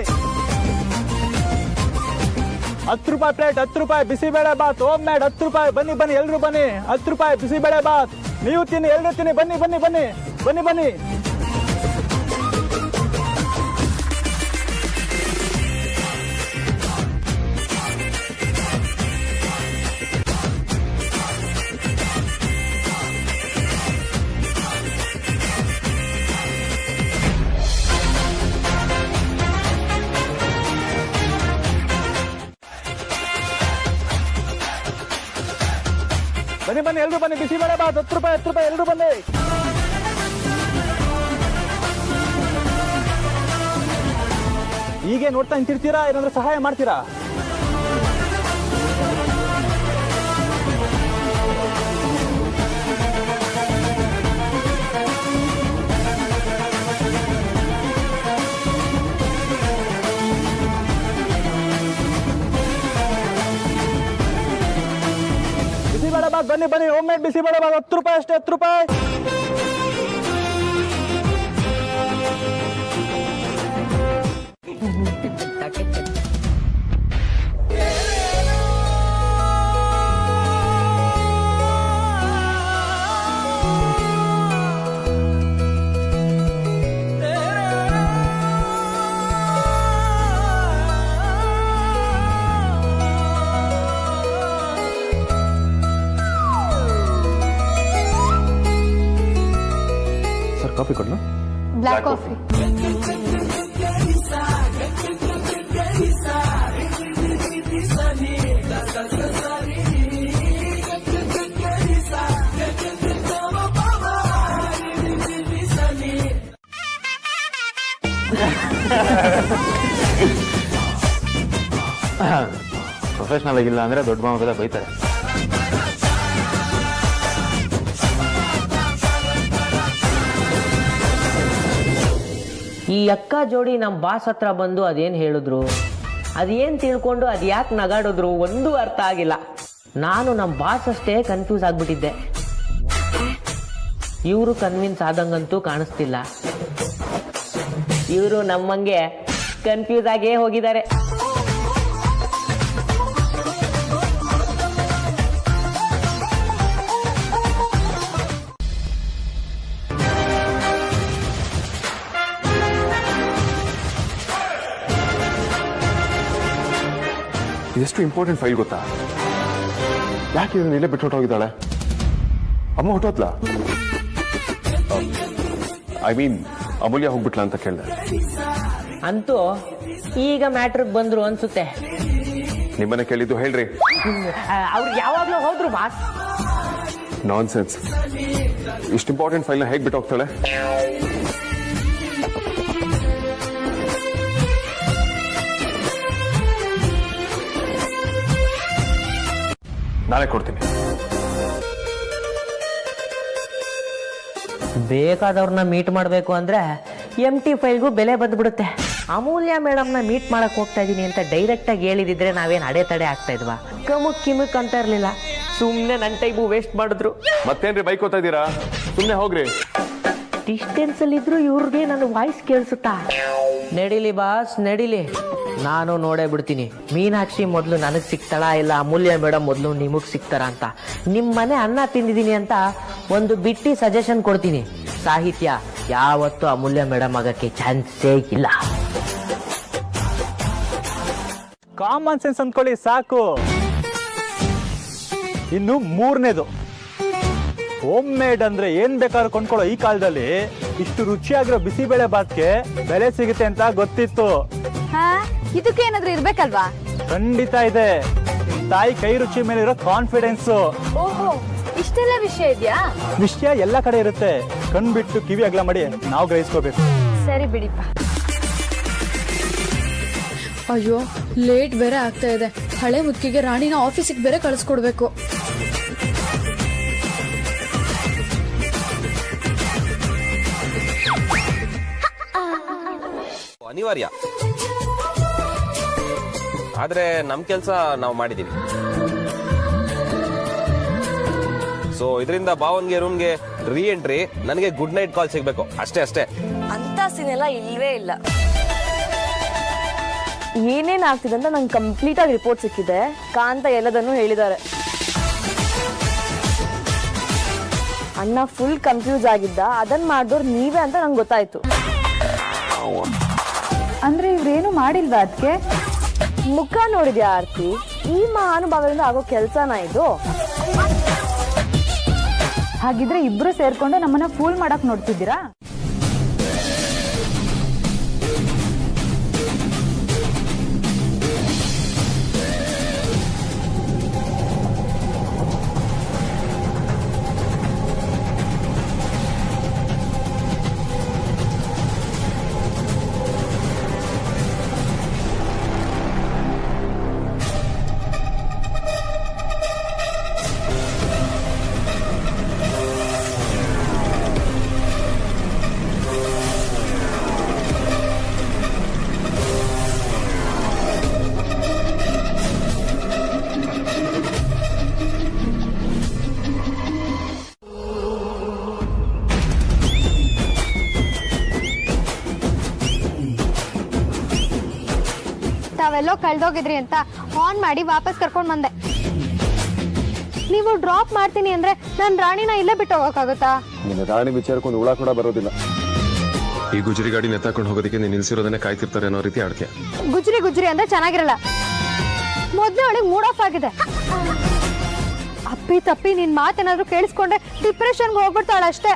10 ರೂಪಾಯಿ ಪ್ಲೇಟ್, 10 ರೂಪಾಯಿ ಬಿಸಿಬೇಳೆ ಬಾತ್ ಹೋಮ್ ಮೇಡ್ 10 ರೂಪಾಯಿ. ಬನ್ನಿ ಎಲ್ರು ಬನ್ನಿ. 10 ರೂಪಾಯಿ ಬಿಸಿಬೇಳೆ ಬಾತ್, ನೀವು ತಿನ್ನಿ, ಎಲ್ರು ತಿನ್ನಿ. ಬನ್ನಿ. ಬನ್ನಿ ಎಲ್ರು ಬನ್ನಿ. ಬಿಸಿಬೇಳೆ ಬಾತ್ 10 ರೂಪಾಯಿ ಎಲ್ರು ಬನ್ನಿ. ಹೀಗೆ ನೋಡ್ತಾ ನಿಂತಿರ್ತೀರಾ, ಏನಾದ್ರೂ ಸಹಾಯ ಮಾಡ್ತೀರಾ? ಬಿಸಿಬೇಳೆ ಬಾತ್ ಬನ್ನಿ. ಹೋಮ್ ಮೇಡ್ ಬಿಸಿಬೇಳೆ ಬಾತ್ 10 ರೂಪಾಯಿ ಅಷ್ಟೇ, 10 ರೂಪಾಯಿ. ಕಾಫಿ ಕೊಡ್ಲಾ? Black coffee. ಪ್ರೊಫೆಷನಲ್ ಆಗಿಲ್ಲ ಅಂದ್ರೆ ದೊಡ್ಡ ಮಾಮೂಲ ಬೈತಾರೆ. ಈ ಅಕ್ಕ ಜೋಡಿ ನಮ್ಮ ಬಾಸ್ ಹತ್ರ ಬಂದು ಅದೇನು ಹೇಳಿದ್ರು, ಅದೇನು ತಿಳ್ಕೊಂಡು ಅದು ಯಾಕೆ ನಗಾಡಿದ್ರು ಒಂದೂ ಅರ್ಥ ಆಗಿಲ್ಲ. ನಾನು ನಮ್ಮ ಬಾಸ್ ಅಷ್ಟೇ ಕನ್ಫ್ಯೂಸ್ ಆಗಿಬಿಟ್ಟಿದ್ದೆ. ಇವರು ಕನ್ವಿನ್ಸ್ ಆದಂಗಂತೂ ಕಾಣಿಸ್ತಿಲ್ಲ. ಇವರು ನಮ್ಮಂಗೆ ಕನ್ಫ್ಯೂಸ್ ಆಗೇ ಹೋಗಿದ್ದಾರೆ. ಇದೆಷ್ಟು ಇಂಪಾರ್ಟೆಂಟ್ ಫೈಲ್ ಗೊತ್ತಾ? ಯಾಕೆ ಇದನ್ನ ಇಲ್ಲೇ ಬಿಟ್ಟು ಹೊಟ್ಟೋಗಿದ್ದಾಳೆ? ಅಮ್ಮ ಹೊಟ್ಟೋದ್ಲ? ಐ ಮೀನ್ ಅಮೂಲ್ಯ ಹೋಗ್ಬಿಟ್ಲ ಅಂತ ಕೇಳಿದೆ. ಅಂತೂ ಈಗ ಮ್ಯಾಟ್ರಿಗೆ ಬಂದ್ರು ಅನ್ಸುತ್ತೆ. ನಿಮ್ಮನ್ನ ಕೇಳಿದ್ದು ಹೇಳ್ರಿ. ಅವ್ರು ಯಾವಾಗ್ಲೂ ಹೋದ್ರು ಬಾಸ್. ನಾನ್ ಸೆನ್ಸ್. ಇಷ್ಟು ಇಂಪಾರ್ಟೆಂಟ್ ಫೈಲ್ನ ಹೇಗೆ ಬಿಟ್ಟು ಹೋಗ್ತಾಳೆ? ನಾಳೆ ಕೊಡ್ತೀನಿ. ಬೇಕಾದವ್ರನ್ನ ಮೀಟ್ ಮಾಡಬೇಕು ಅಂದರೆ MT ಫೈಲ್ಗೂ ಬೆಲೆ ಬಂದ್ಬಿಡುತ್ತೆ. ಅಮೂಲ್ಯ ಮೇಡಮ್ನ ಮೀಟ್ ಮಾಡಕ್ಕೆ ಹೋಗ್ತಾ ಇದ್ದೀನಿ ಅಂತ ಡೈರೆಕ್ಟಾಗಿ ಹೇಳಿದಿದ್ರೆ ನಾವೇನು ಅಡೆತಡೆ ಆಗ್ತಾ ಇದ್ವಾ? ಕಿಮುಕ್ ಅಂತ ಇರಲಿಲ್ಲ. ಸುಮ್ಮನೆ ನನ್ನ ಟೈಮು ವೇಸ್ಟ್ ಮಾಡಿದ್ರು. ಮತ್ತೇನ್ರಿ ಬೈಕೋತಾ ಇದ್ದೀರಾ? ಸುಮ್ಮನೆ ಹೋಗ್ರಿ. ಡಿಸ್ಟೆನ್ಸಲ್ಲಿದ್ರು ಇವ್ರಿಗೆ ನನ್ನ ವಾಯ್ಸ್ ಕೇಳಿಸುತ್ತಾ? ನಡೀಲಿ ಬಾಸ್, ನಡೀಲಿ. ನಾನು ನೋಡೇ ಬಿಡ್ತೀನಿ ಮೀನಾಕ್ಷಿ ಮೊದಲು ನನಗೆ ಸಿಗ್ತಾಳ ಇಲ್ಲ ಅಮೂಲ್ಯ ಮೇಡಮ್ ಮೊದಲು ನಿಮಗೆ ಸಿಗ್ತಾರ ಅಂತ. ನಿಮ್ಮ ಮನೆ ಅನ್ನ ತಿಂದಿದ್ದೀನಿ ಅಂತ ಒಂದು ಬಿಟ್ಟಿ ಸಜೆಷನ್ ಕೊಡ್ತೀನಿ. ಸಾಹಿತ್ಯ ಯಾವತ್ತೂ ಅಮೂಲ್ಯ ಮೇಡಮ್ ಆಗಕ್ಕೆ ಚಾನ್ಸೇ ಇಲ್ಲ. ಕಾಮನ್ ಸೆನ್ಸ್ ಅಂದ್ಕೊಳ್ಳಿ ಸಾಕು. ಇನ್ನು ಮೂರನೇದು, ಹೋಮ್ ಮೇಡ್ ಅಂದ್ರೆ ಏನ್ ಬೇಕಾದ್ರೂ ಕೊಂಡ್ಕೊಳ್ಳೋ ಈ ಕಾಲದಲ್ಲಿ ಇಷ್ಟು ರುಚಿಯಾಗಿರೋ ಬಿಸಿಬೇಳೆ ಬಾತ್ಗೆ ಬೆಲೆ ಸಿಗುತ್ತೆ ಅಂತ ಗೊತ್ತಿತ್ತು. ಇದಕ್ಕೆ ಏನಾದ್ರೂ ಇರ್ಬೇಕಲ್ವಾ? ಖಂಡಿತ ಇದೆ. ತಾಯಿ ಕೈ ರುಚಿ ಮೇಲೆ ಇರೋ ಕಾನ್ಫಿಡೆನ್ಸ್. ಓಹೋ, ಇಷ್ಟೆಲ್ಲ ವಿಷಯ ಇದೆಯಾ? ವಿಷಯ ಎಲ್ಲ ಕಡೆ ಇರುತ್ತೆ, ಕಣ್ಬಿಟ್ಟು ಕಿವಿ ಅಗಲ ಮಾಡಿ ನಾವು ಗ್ರಹಿಸ್ಕೋಬೇಕು. ಸರಿ ಬಿಡಿಪ್ಪ. ಅಯ್ಯೋ, ಲೇಟ್ ಬೇರೆ ಆಗ್ತಾ ಇದೆ. ಹಳೆ ಮುದ್ಕಿಗೆ ರಾಣಿನ ಆಫೀಸಿಗೆ ಬೇರೆ ಕಳಿಸ್ಕೊಡ್ಬೇಕು. ಅನಿವಾರ್ಯ, ಆದ್ರೆ ನಮ್ ಕೆಲ್ಸ ನಾವು ಮಾಡಿದೀವಿ. ಸೊ ಇದರಿಂದ ಭಾವನ್ಗೆ ರೂಮ್ಗೆ ರೀ ಎಂಟ್ರಿ, ನನಗೆ ಗುಡ್ ನೈಟ್ ಕಾಲ್ ಸಿಗ್ಬೇಕು ಅಷ್ಟೇ ಅಷ್ಟೇ. ಅಂತ ಸೀನೆಲ್ಲ ಇಲ್ವೇ ಇಲ್ಲ. ಏನೇನ್ ಆಗ್ತಿದೆ ಅಂತ ನಂಗೆ ಕಂಪ್ಲೀಟ್ ಆಗಿ ರಿಪೋರ್ಟ್ ಸಿಕ್ಕಿದೆ. ಕಾಂತ ಎಲ್ಲದನ್ನು ಹೇಳಿದ್ದಾರೆ. ಅಣ್ಣ ಫುಲ್ ಕನ್ಫ್ಯೂಸ್ ಆಗಿದ್ದ, ಅದನ್ನ ಮಾಡಿದವ್ರು ನೀವೇ ಅಂತ ನಂಗೆ ಗೊತ್ತಾಯ್ತು. ಅಂದ್ರೆ ಇವ್ರೇನು ಮಾಡಿಲ್ವಾ ಅದಕ್ಕೆ? ಮುಖ ನೋಡಿದ್ಯಾ ಆರ್ತಿ? ಈ ಮಹಾನುಭಾವದಿಂದ ಆಗೋ ಕೆಲ್ಸನ ಇದು? ಹಾಗಿದ್ರೆ ಇಬ್ರು ಸೇರ್ಕೊಂಡು ನಮ್ಮನ್ನ ಫೂಲ್ ಮಾಡಕ್ ನೋಡ್ತಿದ್ದೀರಾ? ತಾವೆಲ್ಲೋ ಕಳ್ದೋಗಿದ್ರಿ ಅಂತ ಆನ್ ಮಾಡಿ ವಾಪಸ್ ಕರ್ಕೊಂಡ್ ಬಂದೆ. ನೀವು ಡ್ರಾಪ್ ಮಾಡ್ತೀನಿ ಅಂದ್ರೆ ನಾನು ರಾಣಿನ ಇಲ್ಲೇ ಬಿಟ್ಟು ಹೋಗಕ್ಕಾಗುತ್ತಾ? ನಿನ್ನ ರಾಣಿ ವಿಚಾರಕ್ಕೊಂದು ಹುಳ ಕೂಡ ಬರೋದಿಲ್ಲ. ಈ ಗುಜರಿ ಗಾಡಿ ನೆತ್ತಾಕೊಂಡು ಹೋಗೋದಕ್ಕೆ ನೀನು ನಿಲ್ಸಿರೋದನ್ನೇ ಕಾಯ್ತಿರ್ತಾರೆ ಅನ್ನೋ ರೀತಿ ಆಡ್ತೀಯ. ಗುಜ್ರಿ ಅಂದ್ರೆ ಚೆನ್ನಾಗಿರಲ್ಲ. ಮೊದ್ಲೇ ಅವಳಿಗೆ ಮೂಡ್ ಆಫ್ ಆಗಿದೆ. ಅಪ್ಪಿ ತಪ್ಪಿ ನಿನ್ ಮಾತೇನಾದ್ರೂ ಕೇಳಿಸ್ಕೊಂಡ್ರೆ ಡಿಪ್ರೆಷನ್ಗೆ ಹೋಗ್ಬಿಡ್ತಾಳ ಅಷ್ಟೇ.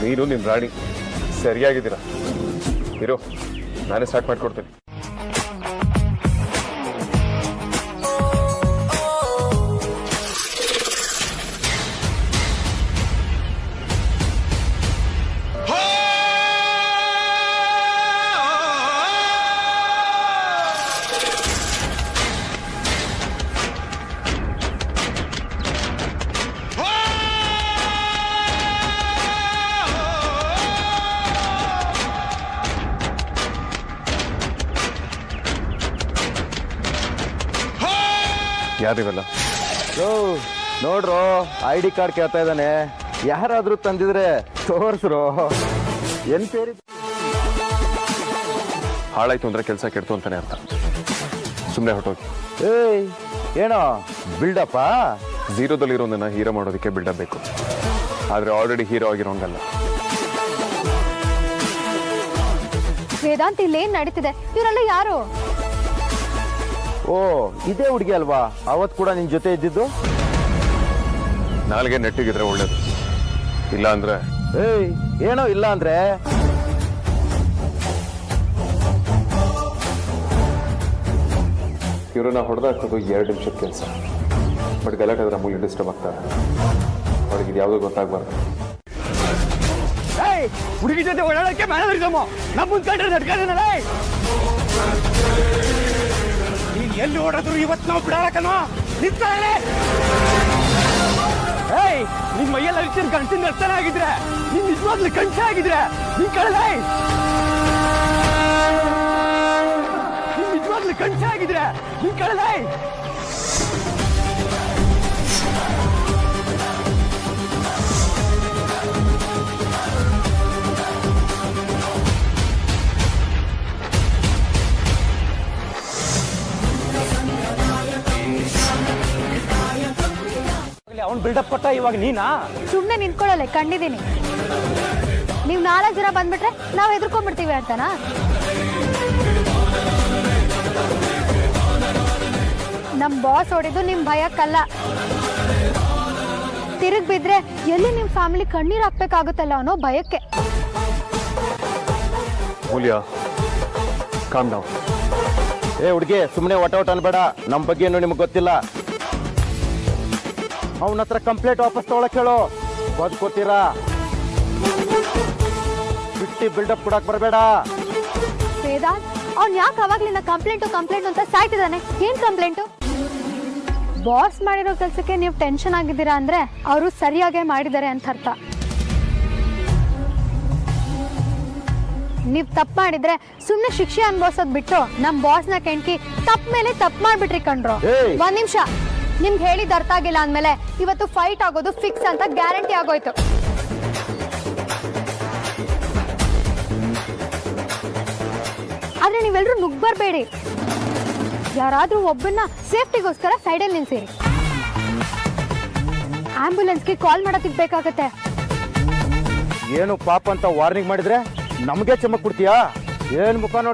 ನೀನು ನಿಮ್ ರಾಣಿ ಸರಿಯಾಗಿದ್ದೀರಾ. ಇರೋ, ನಾನೇ ಸ್ಟಾರ್ಟ್ ಮಾಡ್ಕೊಡ್ತೀನಿ. ಯಾರಿವಲ್ಲ? ನೋಡ್ರೋ, ID ಕಾರ್ಡ್ ಕೇಳ್ತಾ ಇದ್ದಾನೆ. ಯಾರಾದ್ರೂ ತಂದಿದ್ರೆ ತೋರ್ಸ್ರು. ಏನ್ ಪೇರಿ ಹಾಳಾಯ್ತು ಅಂದ್ರೆ ಕೆಲಸ ಕೆಡ್ತು ಅಂತಾನೆ ಅರ್ಥ. ಸುಮ್ಮನೆ ಹೊಟ್ಟೋಗಿ. ಏಯ್, ಏನೋ ಬಿಲ್ಡಪ್ಪ? ಝೀರೋದಲ್ಲಿರೋ ನನ್ನ ಹೀರೋ ಮಾಡೋದಕ್ಕೆ ಬಿಲ್ಡಪ್ ಬೇಕು, ಆದ್ರೆ ಆಲ್ರೆಡಿ ಹೀರೋ ಆಗಿರೋಂಗಲ್ಲ. ವೇದಾಂತ್ ಇಲ್ಲೇನ್ ನಡೀತಿದೆ? ಇವರೆಲ್ಲ ಯಾರು? ಓ, ಇದೇ ಹುಡುಗಿ ಅಲ್ವಾ ಅವತ್ ಕೂಡ ನಿನ್ ಜೊತೆ ಇದ್ದಿದ್ದು? ನಾಲ್ಗೆ ನೆಟ್ಟಿಗಿದ್ರೆ ಒಳ್ಳೇದು. ಇಲ್ಲ ಅಂದ್ರೆ ಏಯ್, ಏನೋ ಇಲ್ಲ ಅಂದ್ರೆ ಇವ್ರನ್ನ ಹೊಡೆದಾಕೋದು 2 ನಿಮಿಷದ ಕೆಲಸ. ಬಟ್ ಗಲಾಟೆ ಆದ್ರೆ ಅಮೂಲ್ಯ ಡಿಸ್ಟರ್ಬ್ ಆಗ್ತಾರೆ. ಅವ್ರಿಗೆ ಇದು ಯಾವುದೋ ಗೊತ್ತಾಗ್ಬಾರ್ದು. ಹುಡುಗಿ ಜೊತೆ ಓಡಾಡಕ್ಕೆ ಮ್ಯಾನೇಜರ್ ನಮ್ಮ ಮುಂದೆ ಕಂಡ್ರೆ ನಡ್ಕೊಂಡ ನೀನ್ ಎಲ್ಲಿ ಓಡಿದ್ರು ಇವತ್ತು ನಾವು ಬಿಡಾಕನೋ ನಿಂತಾಳೆ. ಏಯ್ ನಿನ್ ಮೈಯಲ್ಲಿ ಅರಿಸಿದ ಗಂಟಿನ ರಕ್ತನ ಆಗಿದ್ರೆ ನಿನ್ ನಿಜವಾಗ್ಲೂ ಕಂಠ ಆಗಿದ್ರೆ ನೀನ್ ಕಳಲೇ. ನಿನ್ ನಿಜವಾಗ್ಲೂ ಕಂಠ ಆಗಿದ್ರೆ ನೀನ್ ಕಳಲೇ. ಅವ್ನು ಬಿಲ್ಡಪ್ ಕೊಟ್ಟ, ಇವಾಗ ನೀನಾ? ಸುಮ್ಮನೆ ನಿಂತ್ಕೊಳ್ಳಲ್ಲ, ಕಂಡಿದ್ದೀನಿ. ನೀವು 4 ಜನ ಬಂದ್ಬಿಟ್ರೆ ನಾವು ಹೆದರ್ಕೊಂಡ್ಬಿಡ್ತೀವಿ ಅಂತನಾ? ನಮ್ ಬಾಸ್ ಹೊಡಿದು ನಿಮ್ ಭಯಕ್ಕಲ್ಲ. ತಿರುಗ್ ಬಿದ್ರೆ ಎಲ್ಲಿ ನಿಮ್ ಫ್ಯಾಮಿಲಿ ಕಣ್ಣೀರ್ ಹಾಕ್ಬೇಕಾಗುತ್ತಲ್ಲ ಅನ್ನೋ ಭಯಕ್ಕೆ. ಹುಡುಗಿ ಸುಮ್ಮನೆ ಒಟ ಅನ್ಬೇಡ. ನಮ್ ಬಗ್ಗೆ ಏನು ನಿಮ್ಗೆ ಗೊತ್ತಿಲ್ಲ. ಅವನ ಹತ್ರ ಕಂಪ್ಲೇಂಟ್ ವಾಪಸ್ ತಗೊಳಕ್ ಹೇಳು. ಬದುಕೋತೀರಾ? ಬಿಟ್ಟಿ ಬಿಲ್ಡಪ್ ಕೊಡಕ್ ಬರಬೇಡ. ವೇದಾಂತ್ ಅವ್ನ್ ಯಾಕೆ ಅವಾಗ್ಲಿಂದ ಕಂಪ್ಲೇಂಟ್ ಅಂತ ಸಾಯ್ತಿದ್ದಾನೆ? ಏನ್ ಕಂಪ್ಲೇಂಟು? ಬಾಸ್ ಮಾಡಿರೋ ಕೆಲ್ಸಕ್ಕೆ ನೀವು ಟೆನ್ಷನ್ ಆಗಿದ್ದೀರಾ ಅಂದ್ರೆ ಅವರು ಸರಿಯಾಗೇ ಮಾಡಿದ್ದಾರೆ ಅಂತ ಅರ್ಥ. ನೀವ್ ತಪ್ಪು ಮಾಡಿದ್ರೆ ಸುಮ್ನೆ ಶಿಕ್ಷೆ ಅನ್ಭವಿಸೋದ್ ಬಿಟ್ಟು ನಮ್ ಬಾಸ್ನ ಕೆಣ್ಕಿ ತಪ್ಪ ಮೇಲೆ ತಪ್ಪು ಮಾಡ್ಬಿಟ್ರಿ ಕಣ್ರು. 1 ನಿಮಿಷ, ನಿಮ್ಗೆ ಹೇಳಿದ ಅರ್ಥ ಆಗಿಲ್ಲ ಅಂದ್ಮೇಲೆ ಇವತ್ತು ಫೈಟ್ ಆಗೋದು ಫಿಕ್ಸ್ ಅಂತ ಗ್ಯಾರಂಟಿ ಆಗೋಯ್ತು. ಆದ್ರೆ ನೀವೆಲ್ಲರೂ ನುಗ್ಬರ್ಬೇಡಿ. ಯಾರಾದ್ರೂ ಒಬ್ಬನ್ನ ಸೇಫ್ಟಿಗೋಸ್ಕರ ಸೈಡಲ್ಲಿ ನಿಲ್ಸಿರಿ. ಆಂಬ್ಯುಲೆನ್ಸ್ಗೆ ಕಾಲ್ ಮಾಡೋದಕ್ಕೆ ಬೇಕಾಗತ್ತೆ. ಏನು ಪಾಪ ಅಂತ ವಾರ್ನಿಂಗ್ ಮಾಡಿದ್ರೆ ನಮಗೆ ಚಮಕ್ ಕೊಡ್ತೀಯಾ? ಏನ್ ಮುಖ ನೋಡಿ